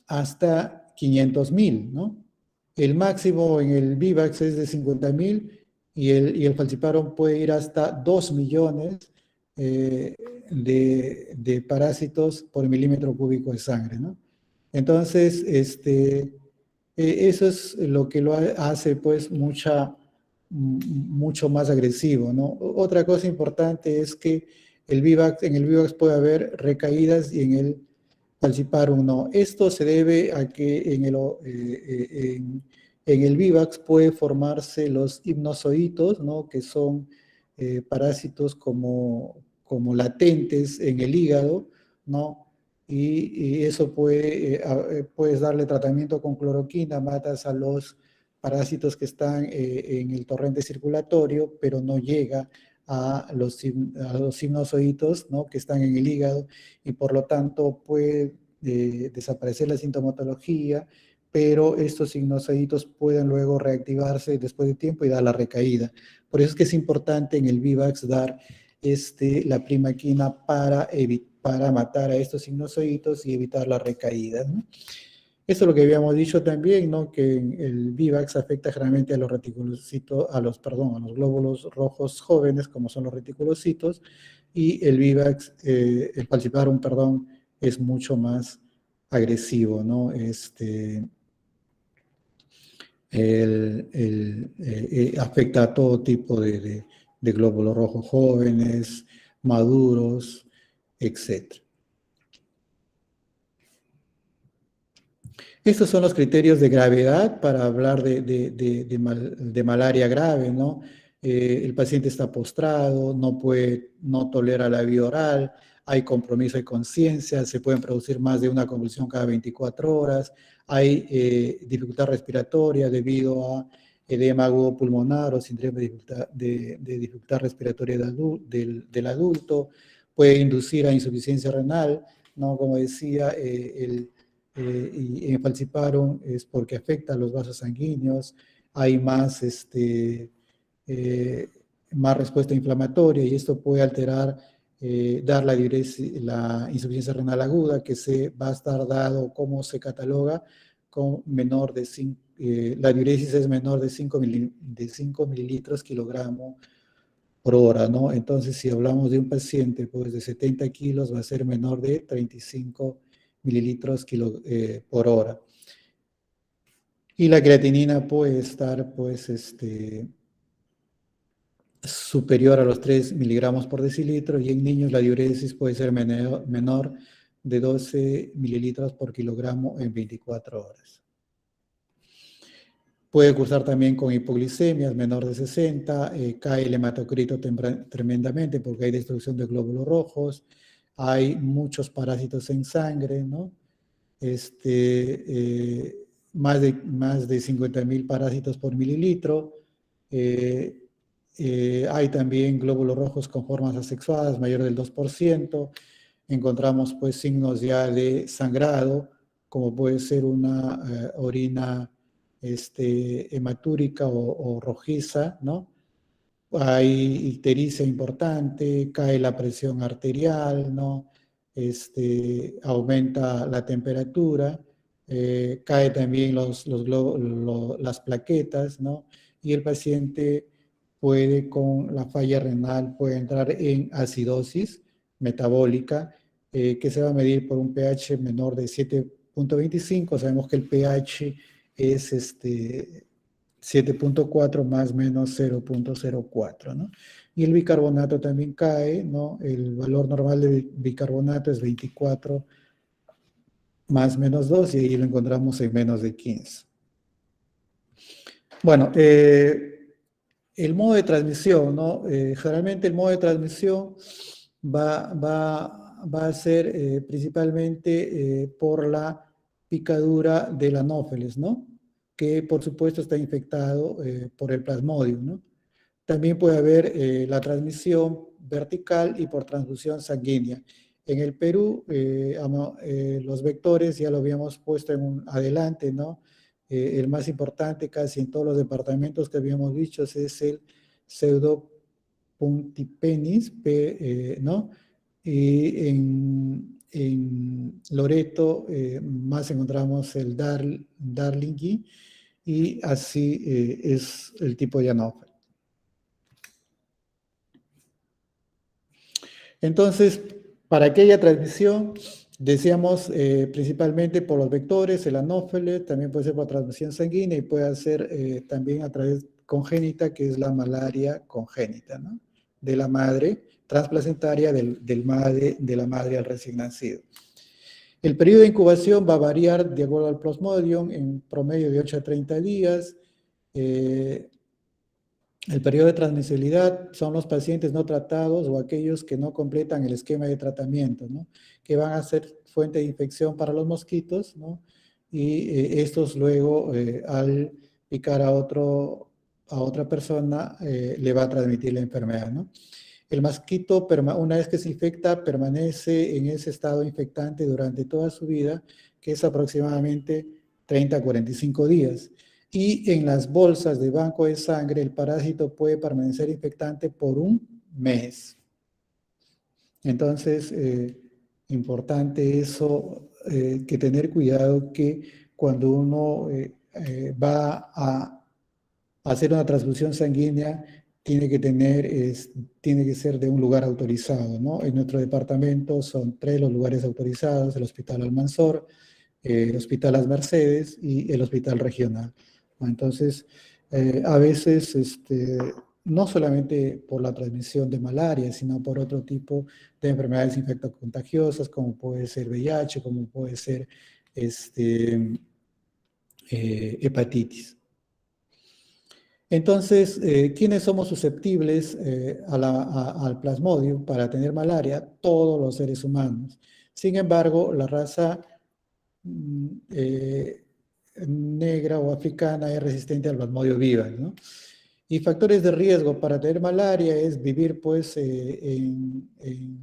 500.000, ¿no? El máximo en el Vivax es de 50.000 y el falciparum puede ir hasta 2 millones de parásitos por milímetro cúbico de sangre, ¿no? Entonces, eso es lo que lo hace pues mucho más agresivo, ¿no? Otra cosa importante es que en el Vivax puede haber recaídas y en el falciparum no. Esto se debe a que en el Vivax puede formarse los hipnozoitos, ¿no? Que son parásitos como latentes en el hígado, ¿no? Y eso puedes darle tratamiento con cloroquina, matas a los parásitos que están en el torrente circulatorio, pero no llega a los hipnozoitos, ¿no? Que están en el hígado, y por lo tanto puede desaparecer la sintomatología, pero estos hipnozoitos pueden luego reactivarse después de tiempo y dar la recaída. Por eso es que es importante en el Vivax dar la primaquina para matar a estos hipnozoitos y evitar la recaída, ¿no? Esto es lo que habíamos dicho también, ¿no? Que el Vivax afecta generalmente a los reticulocitos, a los glóbulos rojos jóvenes, como son los reticulocitos, y el Vivax, el falciparum, perdón, es mucho más agresivo, ¿no? Afecta a todo tipo de glóbulos rojos jóvenes, maduros, etc. Estos son los criterios de gravedad para hablar de malaria grave, ¿no? El paciente está postrado, no tolera la vía oral, hay compromiso de conciencia, se pueden producir más de una convulsión cada 24 horas, hay dificultad respiratoria debido a edema agudo pulmonar o síndrome de dificultad respiratoria del adulto, puede inducir a insuficiencia renal, ¿no? Como decía, y en falciparum es porque afecta a los vasos sanguíneos, hay más respuesta inflamatoria y esto puede alterar, dar la insuficiencia renal aguda, que se va a estar dado como se cataloga con menor de 5, la diuresis es menor de 5 mililitros kilogramo por hora, ¿no? Entonces, si hablamos de un paciente pues, de 70 kilos, va a ser menor de 35 mililitros por hora. Y la creatinina puede estar, pues, superior a los 3 miligramos por decilitro, y en niños la diuresis puede ser menor de 12 mililitros por kilogramo en 24 horas. Puede cursar también con hipoglicemias menor de 60, cae el hematocrito tremendamente porque hay destrucción de glóbulos rojos, hay muchos parásitos en sangre, ¿no? Más de 50.000 parásitos por mililitro, hay también glóbulos rojos con formas asexuadas mayor del 2%. Encontramos pues signos ya de sangrado, como puede ser una orina hematúrica o rojiza, ¿no? Hay ictericia importante, cae la presión arterial, ¿no? Aumenta la temperatura, cae también las plaquetas, ¿no? Y el paciente puede, con la falla renal, puede entrar en acidosis metabólica, que se va a medir por un pH menor de 7,25. Sabemos que el pH es 7,4 más menos 0,04, ¿no? Y el bicarbonato también cae, ¿no? El valor normal de bicarbonato es 24 más menos 2 y ahí lo encontramos en menos de 15. Bueno, el modo de transmisión, ¿no? Generalmente el modo de transmisión va a ser principalmente por la picadura del anófeles, ¿no? Que por supuesto está infectado por el plasmodium, ¿no? También puede haber la transmisión vertical y por transfusión sanguínea. En el Perú, los vectores ya lo habíamos puesto adelante, ¿no? El más importante casi en todos los departamentos que habíamos dicho es el pseudopuntipenis, ¿no? Y en Loreto más encontramos el Darlingui, y así es el tipo de anófalo. Entonces, para aquella transmisión, decíamos principalmente por los vectores, el anófele, también puede ser por transmisión sanguínea y puede ser también a través congénita, que es la malaria congénita, ¿no? De la madre, transplacentaria de la madre al recién nacido. El periodo de incubación va a variar de acuerdo al Plasmodium, en promedio de 8 a 30 días. El periodo de transmisibilidad son los pacientes no tratados o aquellos que no completan el esquema de tratamiento, ¿no? Que van a ser fuente de infección para los mosquitos, ¿no? Y estos luego, al picar a otra persona, le va a transmitir la enfermedad, ¿no? El mosquito, una vez que se infecta, permanece en ese estado infectante durante toda su vida, que es aproximadamente 30 a 45 días. Y en las bolsas de banco de sangre, el parásito puede permanecer infectante por un mes. Entonces, importante eso, que tener cuidado que cuando uno va a hacer una transfusión sanguínea, tiene que ser de un lugar autorizado, ¿no? En nuestro departamento son 3 los lugares autorizados: el Hospital Almanzor, el Hospital Las Mercedes y el Hospital Regional. Entonces, a veces, no solamente por la transmisión de malaria, sino por otro tipo de enfermedades infectocontagiosas, como puede ser VIH, como puede ser hepatitis. Entonces, ¿quiénes somos susceptibles al plasmodium para tener malaria? Todos los seres humanos. Sin embargo, la raza negra o africana es resistente al plasmodium vivax, ¿no? Y factores de riesgo para tener malaria es vivir pues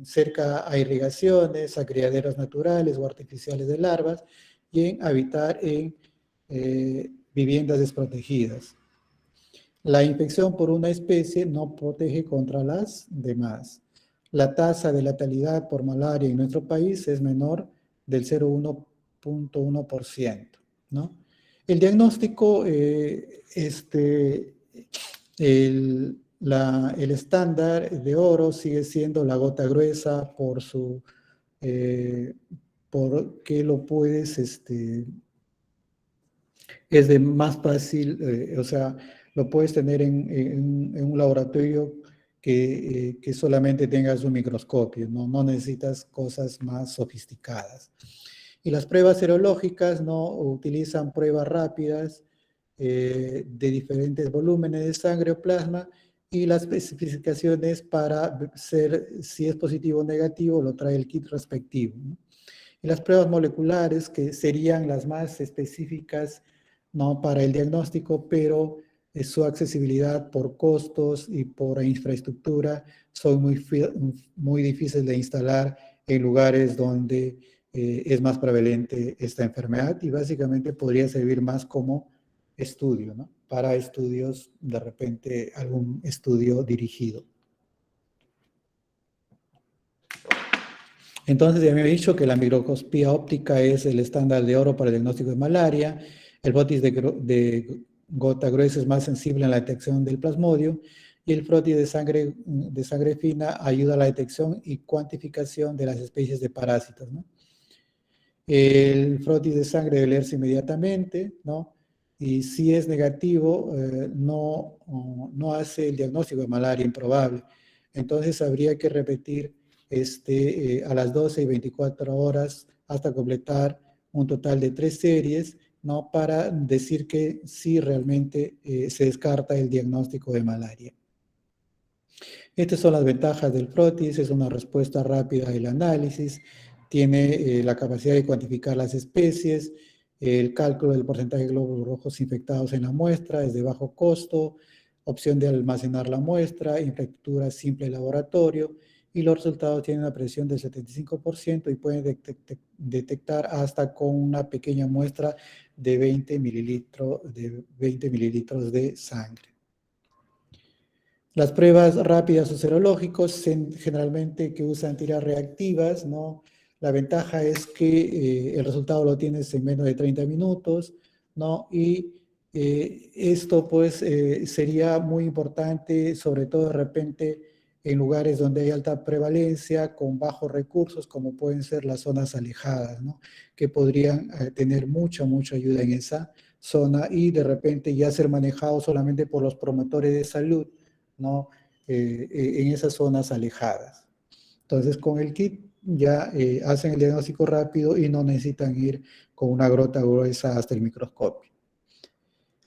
cerca a irrigaciones, a criaderos naturales o artificiales de larvas, y en habitar en viviendas desprotegidas. La infección por una especie no protege contra las demás. La tasa de letalidad por malaria en nuestro país es menor del 0,1%, ¿no? El diagnóstico, el estándar de oro sigue siendo la gota gruesa porque lo puedes, es de más fácil, o sea, lo puedes tener en un laboratorio que solamente tengas un microscopio, ¿no? No necesitas cosas más sofisticadas. Y las pruebas serológicas no utilizan pruebas rápidas de diferentes volúmenes de sangre o plasma, y las especificaciones para ser si es positivo o negativo lo trae el kit respectivo, ¿no? Y las pruebas moleculares, que serían las más específicas, ¿no?, para el diagnóstico, pero su accesibilidad por costos y por infraestructura son muy difíciles de instalar en lugares donde es más prevalente esta enfermedad y básicamente podría servir más como estudio, ¿no? Para estudios, de repente, algún estudio dirigido. Entonces, ya me he dicho que la microscopía óptica es el estándar de oro para el diagnóstico de malaria. El frotis de gota gruesa es más sensible en la detección del plasmodio y el frotis de sangre fina ayuda a la detección y cuantificación de las especies de parásitos, ¿no? El frotis de sangre debe leerse inmediatamente, ¿no? Y si es negativo, no hace el diagnóstico de malaria improbable. Entonces habría que repetir a las 12 y 24 horas hasta completar un total de 3 series, ¿no? Para decir que sí realmente se descarta el diagnóstico de malaria. Estas son las ventajas del frotis, es una respuesta rápida del análisis, tiene la capacidad de cuantificar las especies, el cálculo del porcentaje de glóbulos rojos infectados en la muestra es de bajo costo, opción de almacenar la muestra, infraestructura simple de laboratorio, y los resultados tienen una precisión del 75% y pueden detectar hasta con una pequeña muestra de 20 mililitros de sangre. Las pruebas rápidas o serológicos, generalmente que usan tiras reactivas, ¿no? La ventaja es que el resultado lo tienes en menos de 30 minutos, ¿no? Y esto pues sería muy importante, sobre todo de repente en lugares donde hay alta prevalencia, con bajos recursos, como pueden ser las zonas alejadas, ¿no? Que podrían tener mucha ayuda en esa zona y de repente ya ser manejado solamente por los promotores de salud, ¿no? En esas zonas alejadas. Entonces, con el kit ya hacen el diagnóstico rápido y no necesitan ir con una grota gruesa hasta el microscopio.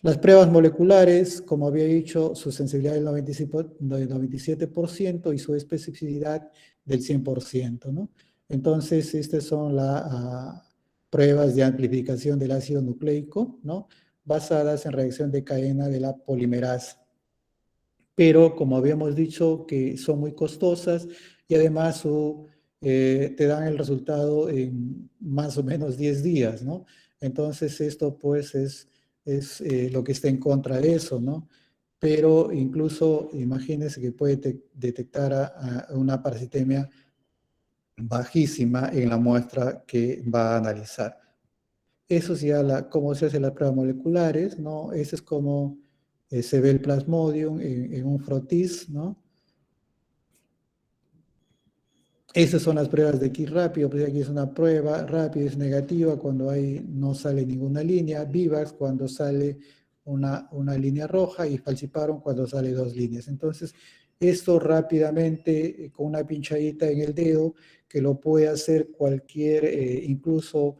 Las pruebas moleculares, como había dicho, su sensibilidad del 97% y su especificidad del 100%, ¿no? Entonces, estas son las pruebas de amplificación del ácido nucleico, ¿no? Basadas en reacción de cadena de la polimerasa. Pero como habíamos dicho que son muy costosas y además te dan el resultado en más o menos 10 días, ¿no? Entonces esto pues es lo que está en contra de eso, ¿no? Pero incluso imagínense que puede detectar a una parasitemia bajísima en la muestra que va a analizar. Eso es ya cómo se hacen las pruebas moleculares, ¿no? Ese es como se ve el plasmodium en un frotis, ¿no? Esas son las pruebas de kit rápido, pues aquí es una prueba rápida, es negativa cuando no sale ninguna línea, Vivax cuando sale una línea roja y Falciparum cuando sale 2 líneas. Entonces, esto rápidamente con una pinchadita en el dedo, que lo puede hacer cualquier, incluso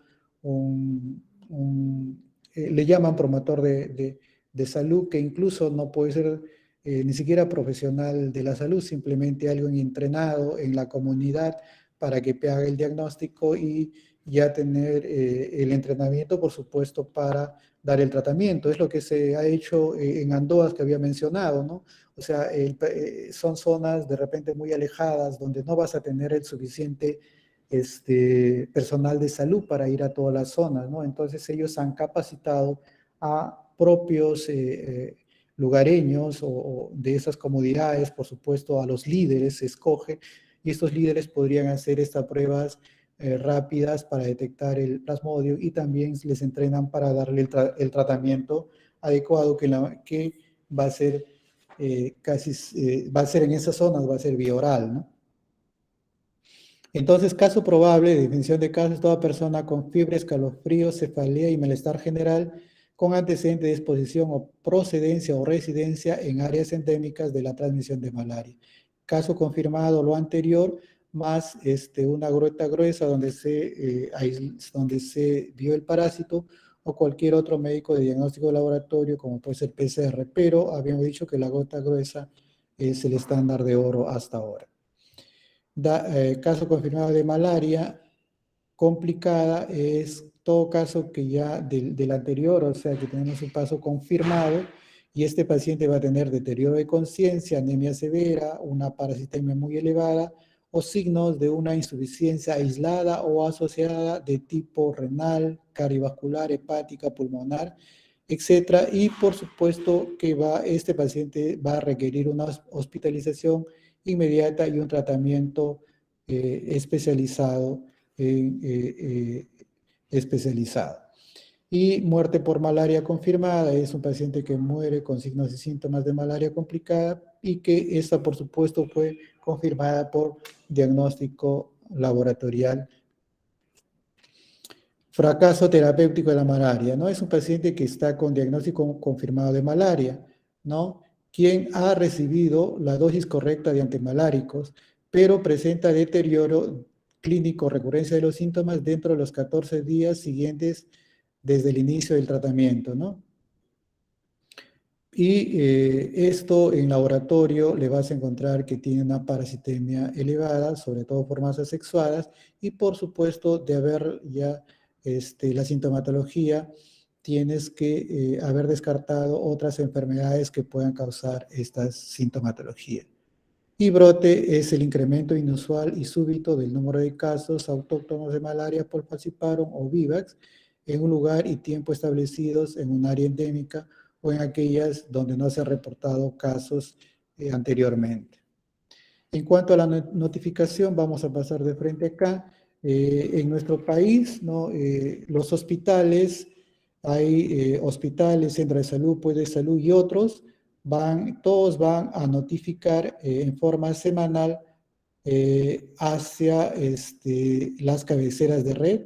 le llaman promotor de salud, que incluso no puede ser ni siquiera profesional de la salud, simplemente alguien entrenado en la comunidad para que haga el diagnóstico y ya tener el entrenamiento, por supuesto, para dar el tratamiento. Es lo que se ha hecho en Andoas que había mencionado, ¿no? O sea, son zonas de repente muy alejadas donde no vas a tener el suficiente personal de salud para ir a todas las zonas, ¿no? Entonces ellos han capacitado a propios lugareños o de esas comunidades, por supuesto, a los líderes se escoge, y estos líderes podrían hacer estas pruebas rápidas para detectar el plasmodio y también les entrenan para darle el tratamiento adecuado que va a ser va a ser en esas zonas, va a ser vía oral, ¿no? Entonces, caso probable, definición de caso es toda persona con fiebre, escalofrío, cefalea y malestar general con antecedente de exposición o procedencia o residencia en áreas endémicas de la transmisión de malaria. Caso confirmado lo anterior, más una grota gruesa donde se vio el parásito o cualquier otro médico de diagnóstico de laboratorio, como puede ser PCR, pero habíamos dicho que la gota gruesa es el estándar de oro hasta ahora. Caso confirmado de malaria complicada es todo caso que ya del anterior, o sea que tenemos un caso confirmado y este paciente va a tener deterioro de conciencia, anemia severa, una parasitemia muy elevada o signos de una insuficiencia aislada o asociada de tipo renal, cardiovascular, hepática, pulmonar, etcétera. Y por supuesto que este paciente va a requerir una hospitalización inmediata y un tratamiento especializado. Especializado. Y muerte por malaria confirmada es un paciente que muere con signos y síntomas de malaria complicada y que esta, por supuesto, fue confirmada por diagnóstico laboratorial. Fracaso terapéutico de la malaria, ¿no? Es un paciente que está con diagnóstico confirmado de malaria, ¿no? Quien ha recibido la dosis correcta de antimaláricos, pero presenta deterioro clínico, recurrencia de los síntomas dentro de los 14 días siguientes desde el inicio del tratamiento, ¿no? Y esto en laboratorio le vas a encontrar que tiene una parasitemia elevada, sobre todo por masas sexuadas, y por supuesto de haber ya la sintomatología, tienes que haber descartado otras enfermedades que puedan causar esta sintomatología. Y brote es el incremento inusual y súbito del número de casos autóctonos de malaria por falciparum o vivax en un lugar y tiempo establecidos en un área endémica o en aquellas donde no se han reportado casos anteriormente. En cuanto a la notificación, vamos a pasar de frente acá. En nuestro país, ¿no? Los hospitales, hay hospitales, centros de salud, puestos de salud y otros, todos van a notificar en forma semanal hacia las cabeceras de red,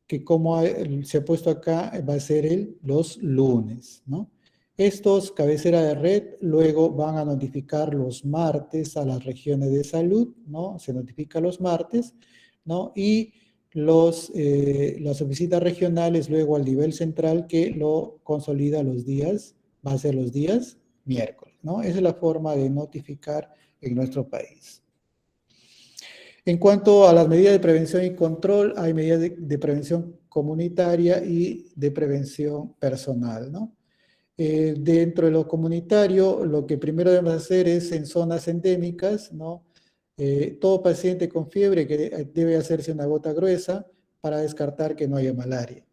que como se ha puesto acá, va a ser los lunes, ¿no? Estos cabeceras de red luego van a notificar los martes a las regiones de salud, ¿no? Se notifica los martes, ¿no? Y las oficinas regionales luego al nivel central que lo consolida los días, va a ser los días miércoles, ¿no? Esa es la forma de notificar en nuestro país. En cuanto a las medidas de prevención y control, hay medidas de prevención comunitaria y de prevención personal, ¿no? Dentro de lo comunitario, lo que primero debemos hacer es en zonas endémicas, ¿no? Todo paciente con fiebre que debe hacerse una gota gruesa para descartar que no haya malaria.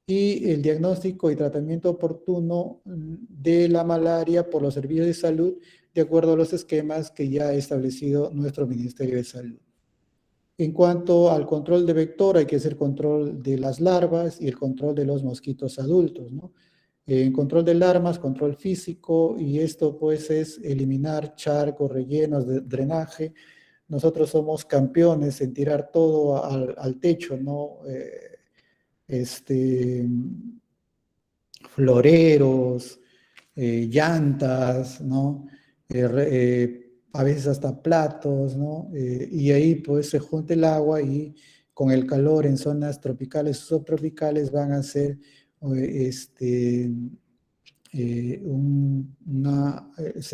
Y el diagnóstico y tratamiento oportuno de la malaria por los servicios de salud de acuerdo a los esquemas que ya ha establecido nuestro Ministerio de Salud. En cuanto al control de vector, hay que hacer control de las larvas y el control de los mosquitos adultos, ¿no? En control de larvas, control físico, y esto pues es eliminar charcos, rellenos, de drenaje. Nosotros somos campeones en tirar todo al techo, ¿no? Floreros, llantas, ¿no? A veces hasta platos, ¿no? Y ahí pues se junta el agua y con el calor en zonas tropicales o subtropicales van a ser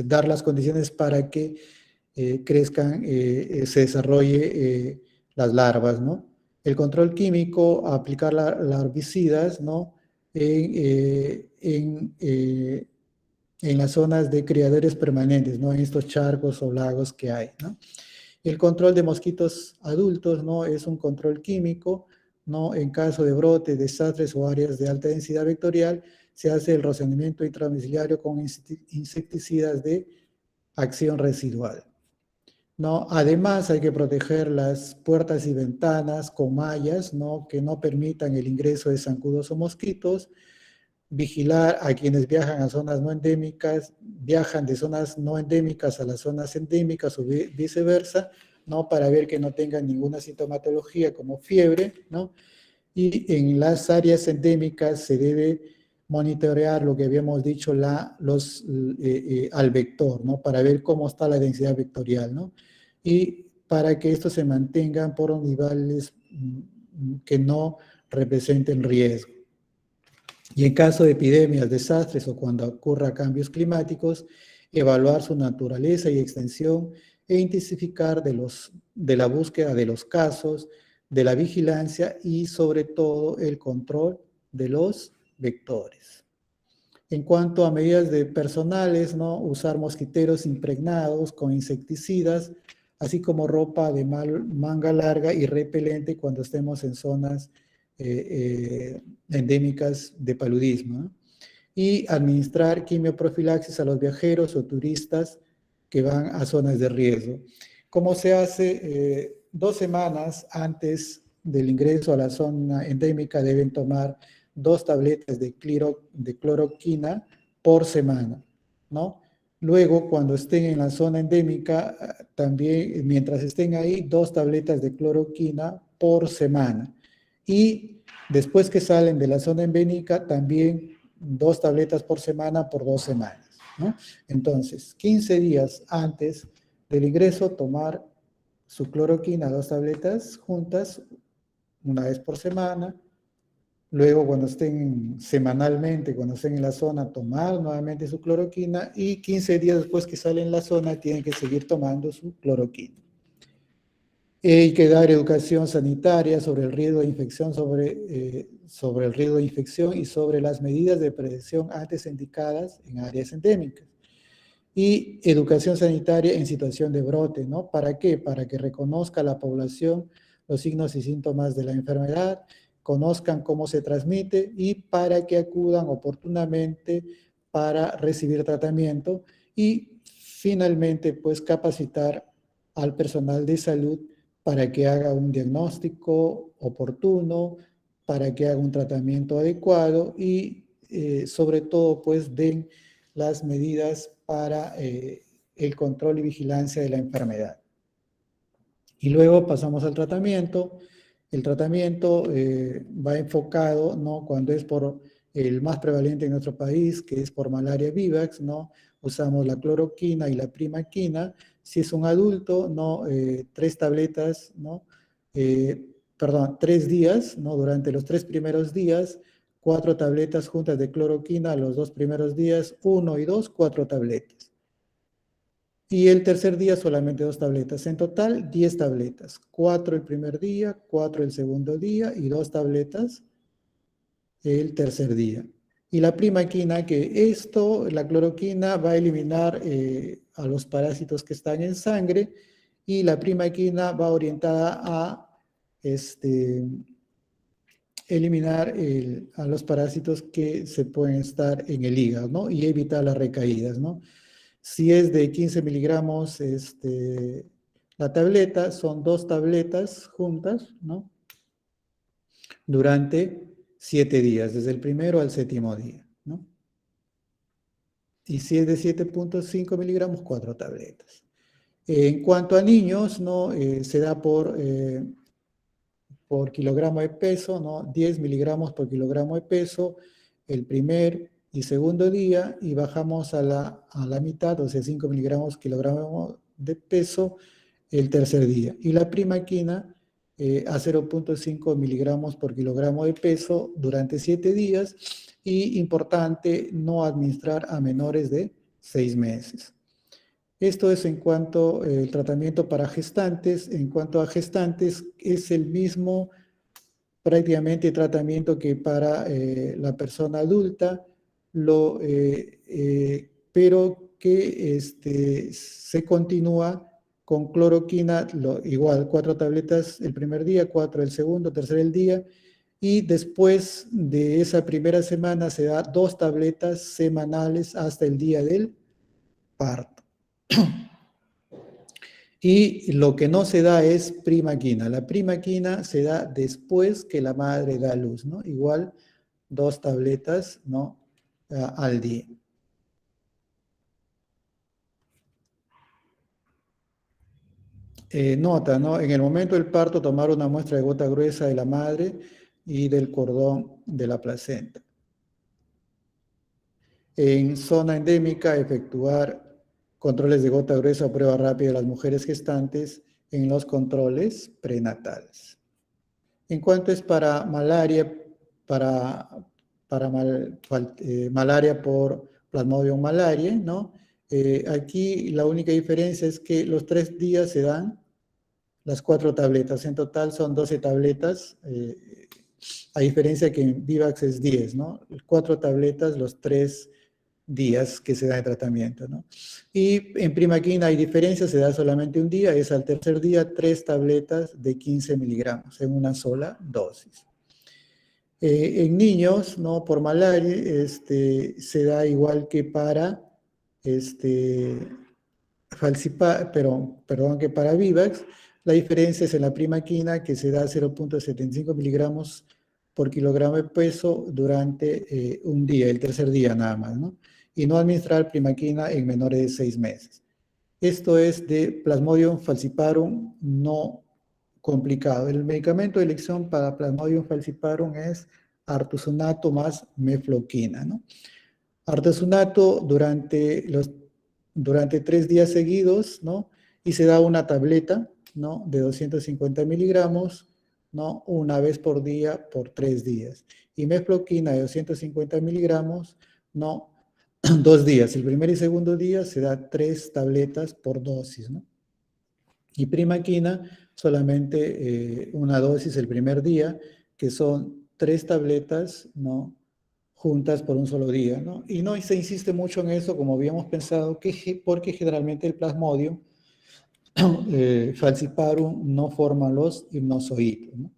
dar las condiciones para que crezcan, se desarrolle las larvas, ¿no? El control químico, aplicar larvicidas, ¿no? En las zonas de criadores permanentes, ¿no? En estos charcos o lagos que hay, ¿no? El control de mosquitos adultos, ¿no? Es un control químico, ¿no? En caso de brotes, desastres o áreas de alta densidad vectorial, se hace el racionamiento intradomiciliario con insecticidas de acción residual, ¿no? Además, hay que proteger las puertas y ventanas con mallas, ¿no? Que no permitan el ingreso de zancudos o mosquitos. Vigilar a quienes viajan a zonas no endémicas, viajan de zonas no endémicas a las zonas endémicas o viceversa, ¿no? Para ver que no tengan ninguna sintomatología como fiebre, ¿no? Y en las áreas endémicas se debe monitorear lo que habíamos dicho, al vector, ¿no? Para ver cómo está la densidad vectorial, ¿no? Y para que estos se mantengan por niveles que no representen riesgo. Y en caso de epidemias, desastres o cuando ocurra cambios climáticos, evaluar su naturaleza y extensión e intensificar de la búsqueda de los casos, de la vigilancia y sobre todo el control de los vectores. En cuanto a medidas de personales, ¿no? Usar mosquiteros impregnados con insecticidas, así como ropa de manga larga y repelente cuando estemos en zonas endémicas de paludismo, ¿no? Y administrar quimioprofilaxis a los viajeros o turistas que van a zonas de riesgo. ¿Cómo se hace? 2 semanas antes del ingreso a la zona endémica deben tomar 2 tabletas de cloroquina por semana, ¿no? Luego, cuando estén en la zona endémica, también, mientras estén ahí, 2 tabletas de cloroquina por semana. Y después que salen de la zona endémica, también 2 tabletas por semana por 2 semanas, ¿no? Entonces, 15 días antes del ingreso, tomar su cloroquina, 2 tabletas juntas, una vez por semana. Luego, cuando estén semanalmente, cuando estén en la zona, tomar nuevamente su cloroquina y 15 días después que salen en la zona, tienen que seguir tomando su cloroquina. Hay que dar educación sanitaria sobre el riesgo de infección, sobre el riesgo de infección y sobre las medidas de prevención antes indicadas en áreas endémicas. Y educación sanitaria en situación de brote, ¿no? ¿Para qué? Para que reconozca la población los signos y síntomas de la enfermedad, conozcan cómo se transmite y para que acudan oportunamente para recibir tratamiento y finalmente, pues, capacitar al personal de salud para que haga un diagnóstico oportuno, para que haga un tratamiento adecuado y sobre todo, pues, den las medidas para el control y vigilancia de la enfermedad. Y luego pasamos al tratamiento. El tratamiento va enfocado, ¿no? Cuando es por el más prevalente en nuestro país, que es por malaria vivax, ¿no? Usamos la cloroquina y la primaquina. Si es un adulto, ¿no? 3 tabletas, ¿no? Perdón, 3 días, ¿no? Durante los 3 primeros días, 4 tabletas juntas de cloroquina los 2 primeros días, 1 y 2, 4 tabletas. Y el tercer día solamente 2 tabletas. En total, 10 tabletas. 4 el primer día, 4 el segundo día y 2 tabletas el tercer día. Y la primaquina, que la cloroquina va a eliminar a los parásitos que están en sangre y la primaquina va orientada a eliminar a los parásitos que se pueden estar en el hígado, ¿no? Y evitar las recaídas, ¿no? Si es de 15 miligramos la tableta, son 2 tabletas juntas, ¿no? Durante 7 días, desde el primero al 7.º día, ¿no? Y si es de 7.5 miligramos, 4 tabletas. En cuanto a niños, ¿no? Se da por kilogramo de peso, ¿no? 10 miligramos por kilogramo de peso el primer y segundo día y bajamos a la mitad, o sea, 5 miligramos kilogramo de peso el tercer día. Y la primaquina a 0.5 miligramos por kilogramo de peso durante 7 días y importante no administrar a menores de 6 meses. Esto es en cuanto al tratamiento para gestantes. En cuanto a gestantes, es el mismo prácticamente tratamiento que para la persona adulta, pero que se continúa con cloroquina, igual 4 tabletas el primer día, 4 el segundo, tercer el día, y después de esa primera semana se da 2 tabletas semanales hasta el día del parto. Y lo que no se da es primaquina. La primaquina se da después que la madre da luz, ¿no? Igual 2 tabletas, ¿no? Al día. Nota, ¿no? En el momento del parto, tomar una muestra de gota gruesa de la madre y del cordón de la placenta. En zona endémica, efectuar controles de gota gruesa o prueba rápida de las mujeres gestantes en los controles prenatales. En cuanto es para malaria, malaria por Plasmodium malariae, ¿no? Aquí la única diferencia es que los 3 días se dan las 4 tabletas. En total son 12 tabletas, a diferencia que en Vivax es 10, ¿no? 4 tabletas los 3 días que se da de tratamiento, ¿no? Y en primaquina hay diferencia, se da solamente un día, es al tercer día 3 tabletas de 15 miligramos en una sola dosis. En niños, ¿no? Por malaria, se da igual que para perdón, que para Vivax. La diferencia es en la primaquina, que se da 0.75 miligramos por kilogramo de peso durante un día, el tercer día nada más, ¿no? Y no administrar primaquina en menores de 6 meses. Esto es de Plasmodium falciparum no complicado. El medicamento de elección para Plasmodium falciparum es artesunato más mefloquina, ¿no? Artesunato durante 3 días seguidos, ¿no? Y se da una tableta, ¿no? De 250 miligramos, ¿no? Una vez por día por 3 días. Y mefloquina de 250 miligramos, ¿no? 2 días. El primer y segundo día se da 3 tabletas por dosis, ¿no? Y primaquina, solamente una dosis el primer día, que son 3 tabletas, ¿no? Juntas por un solo día, ¿no? Y no se insiste mucho en eso, como habíamos pensado, porque generalmente el Plasmodium falciparum no forma los hipnozoides, ¿no?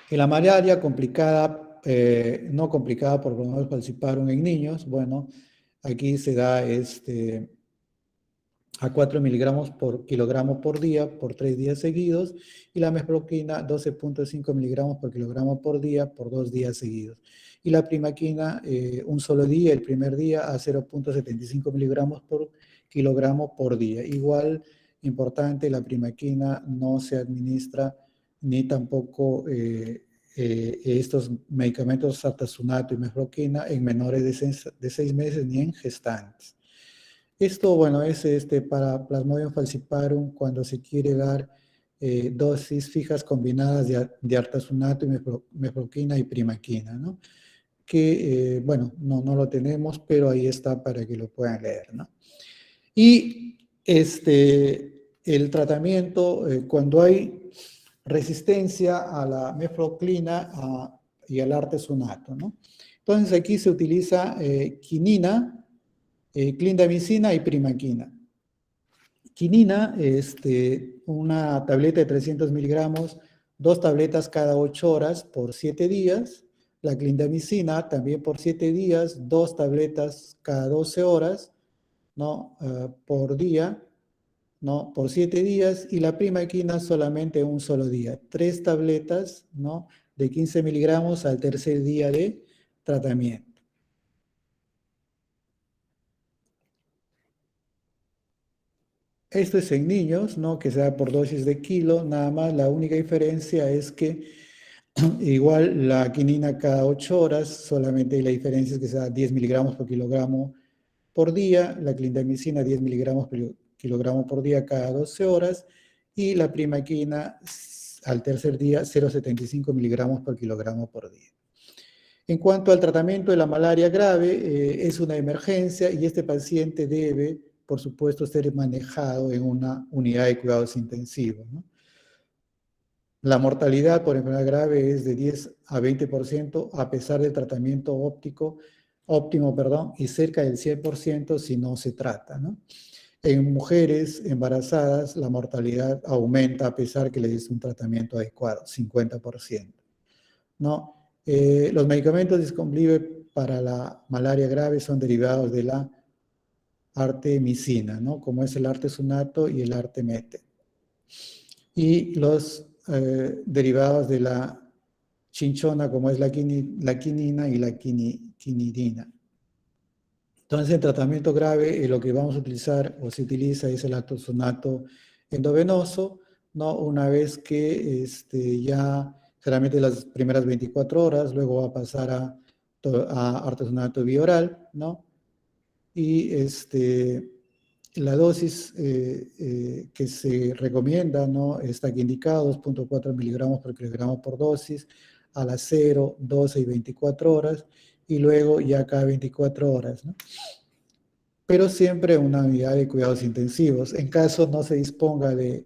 Y la malaria complicada, no complicada por Plasmodium falciparum en niños, bueno, aquí se da a 4 miligramos por kilogramo por día por 3 días seguidos, y la mefloquina 12.5 miligramos por kilogramo por día por 2 días seguidos. Y la primaquina un solo día, el primer día, a 0.75 miligramos por kilogramo por día. Igual, importante, la primaquina no se administra ni tampoco estos medicamentos artesunato y mefloquina en menores de 6 meses ni en gestantes. Esto, bueno, es para Plasmodium falciparum cuando se quiere dar dosis fijas combinadas de artesunato y mefloquina y primaquina, ¿no? Que, bueno, no lo tenemos, pero ahí está para que lo puedan leer, ¿no? Y el tratamiento, cuando hay resistencia a la mefloquina y al artesunato, ¿no? Entonces aquí se utiliza quinina, clindamicina y primaquina. Quinina, una tableta de 300 miligramos, 2 tabletas cada 8 horas por 7 días. La clindamicina también por 7 días, 2 tabletas cada 12 horas, ¿no? Por día, ¿no? Por 7 días. Y la primaquina solamente un solo día. 3 tabletas, ¿no? De 15 miligramos al tercer día de tratamiento. Esto es en niños, ¿no? Que se da por dosis de kilo, nada más. La única diferencia es que igual la quinina cada 8 horas, solamente la diferencia es que se da 10 miligramos por kilogramo por día, la clindamicina 10 miligramos por kilogramo por día cada 12 horas, y la primaquina al tercer día 0,75 miligramos por kilogramo por día. En cuanto al tratamiento de la malaria grave, es una emergencia y este paciente debe, por supuesto, ser manejado en una unidad de cuidados intensivos, ¿no? La mortalidad por enfermedad grave es de 10 a 20% a pesar del tratamiento óptimo, y cerca del 100% si no se trata, ¿no? En mujeres embarazadas, la mortalidad aumenta a pesar que le des un tratamiento adecuado, 50%, ¿no? Los medicamentos Disconblive para la malaria grave son derivados de la artemisina, ¿no? Como es el artesunato y el artemete. Y los derivados de la chinchona, como es la quinina y la quinidina. Entonces, en tratamiento grave, lo que vamos a utilizar o se utiliza es el artesunato endovenoso, ¿no? Una vez que ya generalmente las primeras 24 horas, luego va a pasar a artesunato bioral, ¿no? Y la dosis que se recomienda, ¿no? Está aquí indicado, 2.4 miligramos por kilogramo por dosis, a las 0, 12 y 24 horas, y luego ya cada 24 horas, ¿no? Pero siempre una unidad de cuidados intensivos. En caso no se disponga de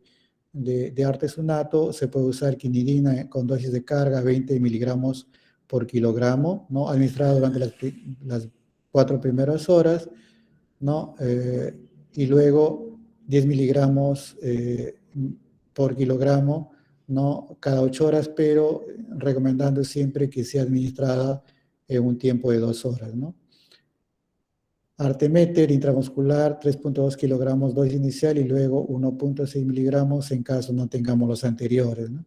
artesunato, se puede usar quinidina con dosis de carga 20 miligramos por kilogramo, ¿no? Administrada durante las 4 primeras horas, ¿no? Y luego 10 miligramos por kilogramo, ¿no? Cada 8 horas, pero recomendando siempre que sea administrada en un tiempo de 2 horas, ¿no? Artemeter intramuscular, 3.2 kilogramos dosis inicial y luego 1.6 miligramos en caso no tengamos los anteriores, ¿no?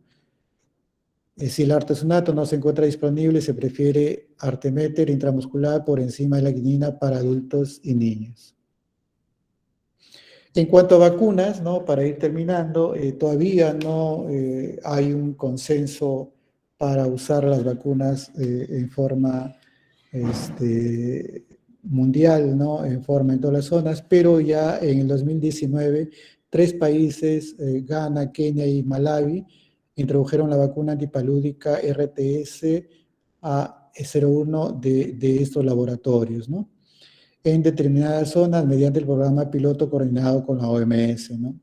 Si el artesonato no se encuentra disponible, se prefiere artemeter intramuscular por encima de la quinina para adultos y niños. En cuanto a vacunas, ¿no? Para ir terminando, todavía no hay un consenso para usar las vacunas en forma mundial, ¿no? En forma en todas las zonas, pero ya en el 2019, 3 países, Ghana, Kenia y Malawi, introdujeron la vacuna antipalúdica RTS A01 de estos laboratorios, ¿no? En determinadas zonas mediante el programa piloto coordinado con la OMS, ¿no?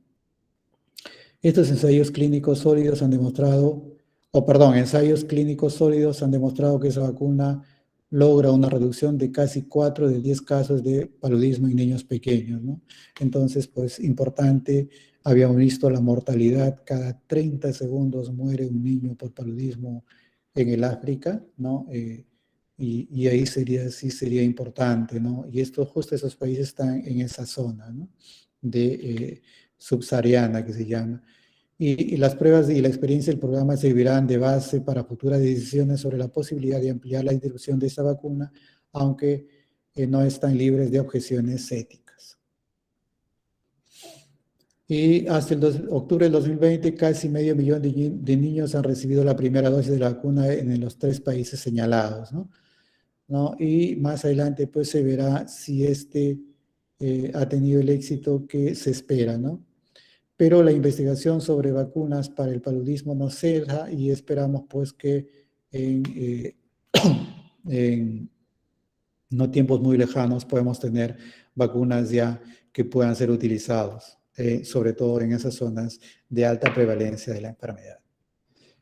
Estos ensayos clínicos sólidos han demostrado, ensayos clínicos sólidos han demostrado que esa vacuna logra una reducción de casi 4 de 10 casos de paludismo en niños pequeños, ¿no? Entonces, pues, importante, habíamos visto la mortalidad, cada 30 segundos muere un niño por paludismo en el África, ¿no? Y ahí sí sería importante, ¿no? Y justo esos países están en esa zona, ¿no? De subsahariana, que se llama. Y las pruebas y la experiencia del programa servirán de base para futuras decisiones sobre la posibilidad de ampliar la distribución de esta vacuna, aunque no están libres de objeciones éticas. Y hasta octubre del 2020, casi medio millón de niños han recibido la primera dosis de la vacuna en los 3 países señalados, ¿no? Y más adelante pues se verá si ha tenido el éxito que se espera, ¿no? Pero la investigación sobre vacunas para el paludismo no cesa y esperamos pues que en no tiempos muy lejanos podemos tener vacunas ya que puedan ser utilizadas, sobre todo en esas zonas de alta prevalencia de la enfermedad.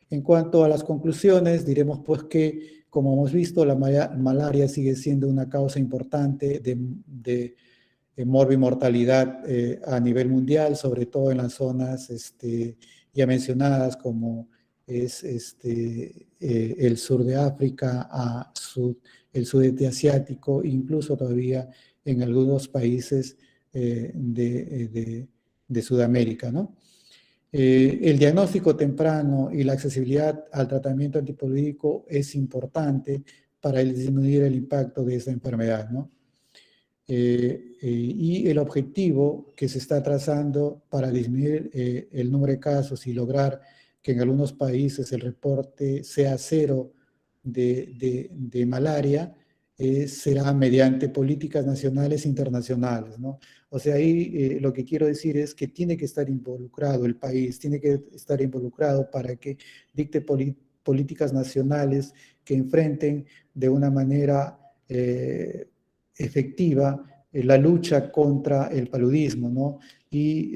En cuanto a las conclusiones, diremos pues que, como hemos visto, la malaria sigue siendo una causa importante de morbimortalidad a nivel mundial, sobre todo en las zonas ya mencionadas como es el sur de África, el sudeste asiático, incluso todavía en algunos países de Sudamérica, ¿no? El diagnóstico temprano y la accesibilidad al tratamiento antipolítico es importante para disminuir el impacto de esta enfermedad, ¿no? Y el objetivo que se está trazando para disminuir el número de casos y lograr que en algunos países el reporte sea cero de malaria, será mediante políticas nacionales e internacionales, ¿no? O sea, ahí lo que quiero decir es que tiene que estar involucrado el país, tiene que estar involucrado para que dicte políticas nacionales que enfrenten de una manera efectiva la lucha contra el paludismo, ¿no? Y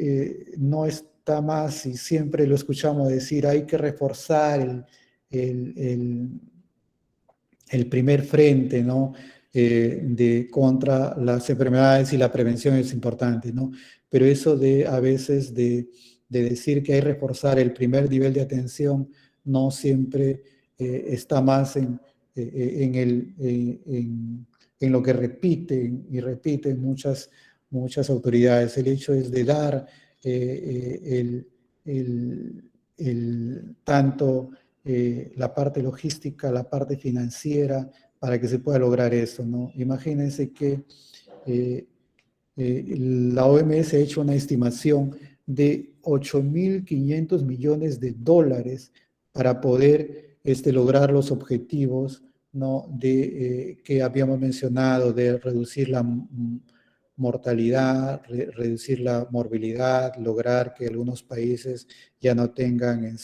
no está más, y siempre lo escuchamos decir, hay que reforzar el primer frente, ¿no? Contra las enfermedades y la prevención es importante, ¿no? Pero eso a veces de decir que hay que reforzar el primer nivel de atención no siempre está más en lo que repiten y repiten muchas autoridades. El hecho es de dar tanto la parte logística, la parte financiera, para que se pueda lograr eso, ¿no? Imagínense que la OMS ha hecho una estimación de 8.500 millones de dólares para poder lograr los objetivos, ¿no? Que habíamos mencionado, de reducir la mortalidad, reducir la morbilidad, lograr que algunos países ya no tengan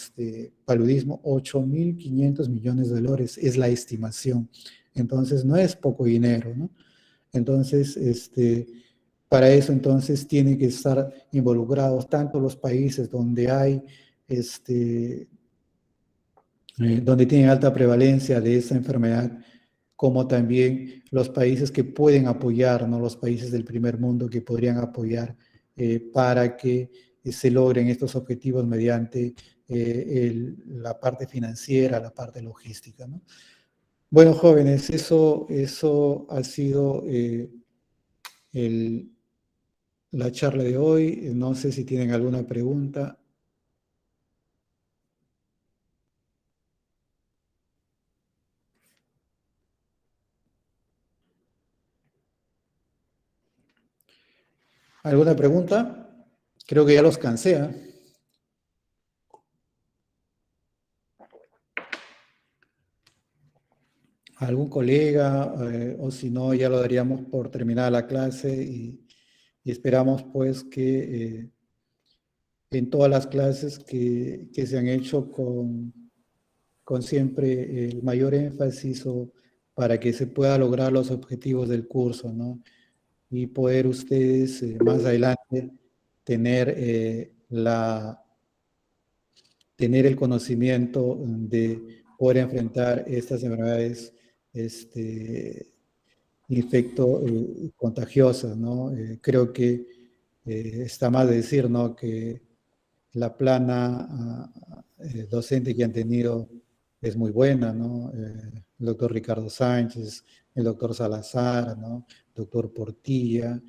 paludismo. 8.500 millones de dólares es la estimación. Entonces, no es poco dinero, ¿no? Entonces, para eso, entonces, tienen que estar involucrados tanto los países donde hay donde tienen alta prevalencia de esa enfermedad, como también los países que pueden apoyar, ¿no? Los países del primer mundo que podrían apoyar para que se logren estos objetivos mediante la parte financiera, la parte logística, ¿no? Bueno, jóvenes, eso ha sido la charla de hoy. No sé si tienen alguna pregunta. ¿Alguna pregunta? Creo que ya los cansé, ¿eh? ¿Algún colega? O si no, ya lo daríamos por terminada la clase y esperamos pues que en todas las clases que se han hecho con siempre el mayor énfasis o para que se pueda lograr los objetivos del curso, ¿no? Y poder ustedes más adelante tener, tener el conocimiento de poder enfrentar estas enfermedades contagiosas, ¿no? Creo que está más de decir, ¿no? Que la plana docente que han tenido es muy buena, ¿no? El doctor Ricardo Sánchez, el doctor Salazar, ¿no? Doctor Portilla,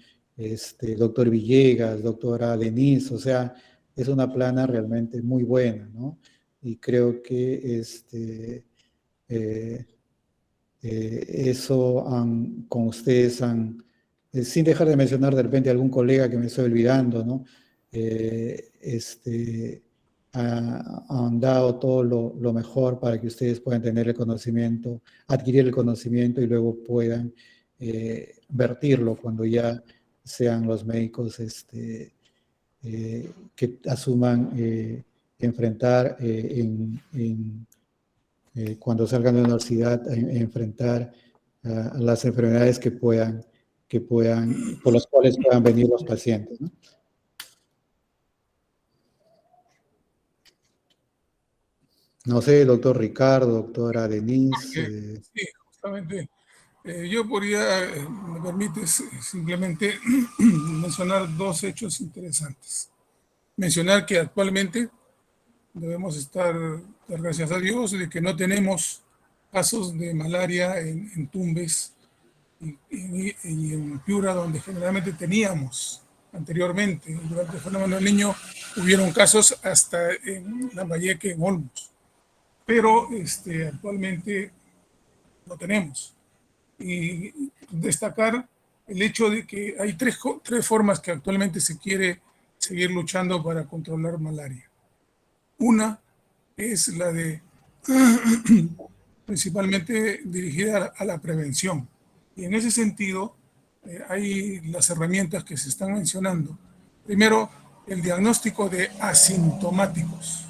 doctor Villegas, doctora Denise, o sea, es una plana realmente muy buena, ¿no? Y creo que eh, eso con ustedes sin dejar de mencionar de repente algún colega que me estoy olvidando, ¿no? Eh, este, han dado todo lo mejor para que ustedes puedan tener el conocimiento, adquirir el conocimiento y luego puedan vertirlo cuando ya sean los médicos que asuman enfrentar cuando salgan de la universidad a enfrentar a las enfermedades por las cuales puedan venir los pacientes, ¿no? No sé, doctor Ricardo, doctora Denise. Sí, justamente. Yo podría, me permites, simplemente mencionar dos hechos interesantes. Mencionar que actualmente debemos dar gracias a Dios de que no tenemos casos de malaria en Tumbes y en Piura, donde generalmente teníamos anteriormente. Durante el fenómeno del Niño hubieron casos hasta en Lambayeque, en Olmos. Pero actualmente no tenemos. Y destacar el hecho de que hay tres formas que actualmente se quiere seguir luchando para controlar malaria. Una es la de principalmente dirigida a la prevención. Y en ese sentido, hay las herramientas que se están mencionando. Primero, el diagnóstico de asintomáticos.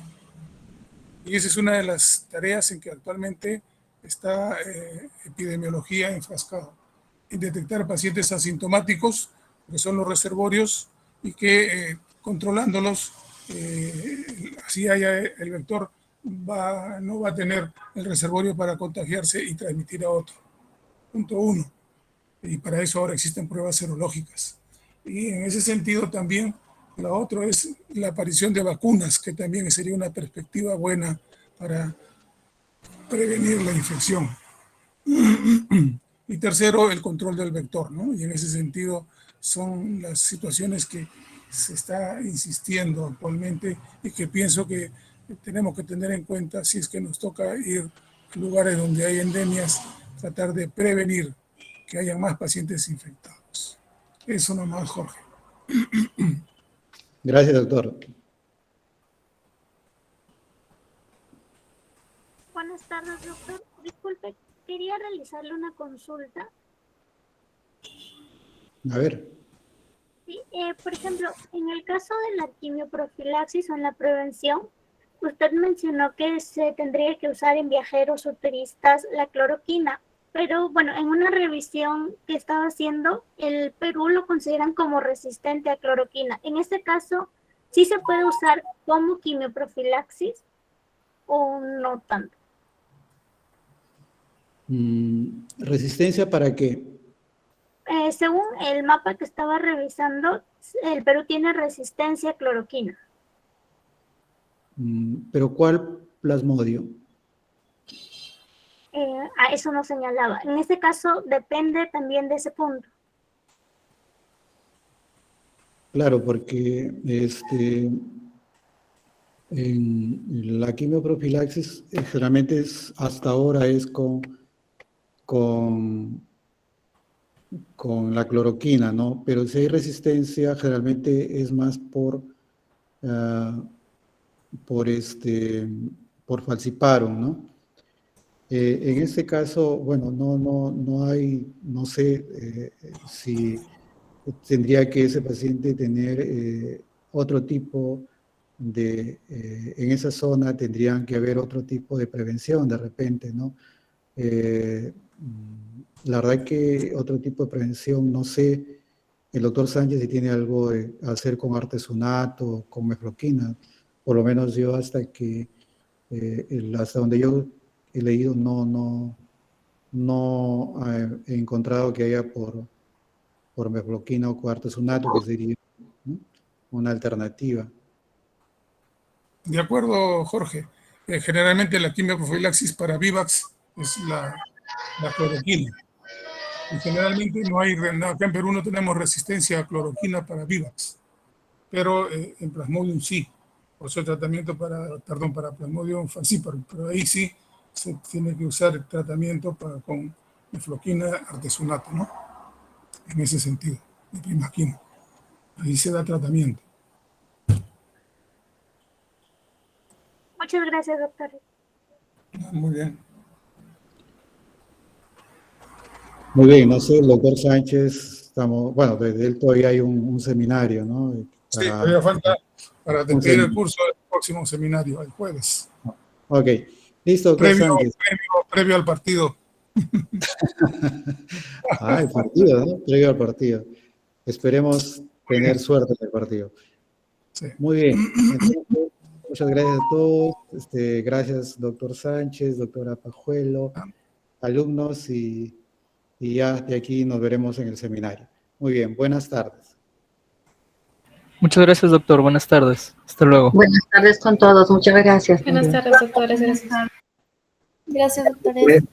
Y esa es una de las tareas en que actualmente está epidemiología enfrascada, en detectar pacientes asintomáticos, que son los reservorios, y que controlándolos, así haya el vector, no va a tener el reservorio para contagiarse y transmitir a otro. Punto uno. Y para eso ahora existen pruebas serológicas. Y en ese sentido también la otra es la aparición de vacunas, que también sería una perspectiva buena para prevenir la infección. Y tercero, el control del vector, ¿no? Y en ese sentido son las situaciones que se está insistiendo actualmente y que pienso que tenemos que tener en cuenta si es que nos toca ir a lugares donde hay endemias, tratar de prevenir que haya más pacientes infectados. Eso nomás, Jorge. Gracias, doctor. Buenas tardes, doctor. Disculpe, quería realizarle una consulta. A ver. Sí, por ejemplo, en el caso de la quimioprofilaxis o en la prevención, usted mencionó que se tendría que usar en viajeros o turistas la cloroquina, pero bueno, en una revisión que estaba haciendo, el Perú lo consideran como resistente a cloroquina. En este caso, ¿sí se puede usar como quimioprofilaxis o no tanto? ¿Resistencia para qué? Según el mapa que estaba revisando, el Perú tiene resistencia a cloroquina. ¿Pero cuál plasmodio? A eso no señalaba. En este caso depende también de ese punto. Claro, porque en la quimioprofilaxis generalmente hasta ahora es con la cloroquina, ¿no? Pero si hay resistencia, generalmente es más ah, por falciparum, ¿no? En este caso, bueno, no sé si tendría que ese paciente tener otro tipo en esa zona tendrían que haber otro tipo de prevención de repente, ¿no? La verdad que otro tipo de prevención, no sé, el doctor Sánchez si tiene algo que hacer con artesunato, con mefloquina, por lo menos yo hasta donde yo he leído no he encontrado que haya por mefloquina o artesunato, que sería, ¿no?, una alternativa. De acuerdo, Jorge. Generalmente la quimioprofilaxis para Vivax es la cloroquina. Y generalmente acá en Perú no tenemos resistencia a cloroquina para Vivax, pero en Plasmodium sí. O sea, tratamiento para Plasmodium falciparum, pero ahí sí se tiene que usar el tratamiento con mefloquina artesunato, ¿no? En ese sentido, de primaquina. Ahí se da tratamiento. Muchas gracias, doctor. Muy bien. Muy bien, no sé, el doctor Sánchez, bueno, desde él todavía hay un seminario, ¿no? Sí, todavía falta para despedir el curso del próximo seminario, el jueves. Ok, listo, doctor Sánchez. Previo al partido. El partido, ¿no? Previo al partido. Esperemos tener suerte en el partido. Sí. Muy bien. Entonces, muchas gracias a todos. Gracias, doctor Sánchez, doctora Pajuelo, alumnos, y ya de aquí nos veremos en el seminario. Muy bien, buenas tardes. Muchas gracias, doctor. Buenas tardes. Hasta luego. Buenas tardes con todos. Muchas gracias. Buenas tardes, doctores. Gracias. Gracias, doctores.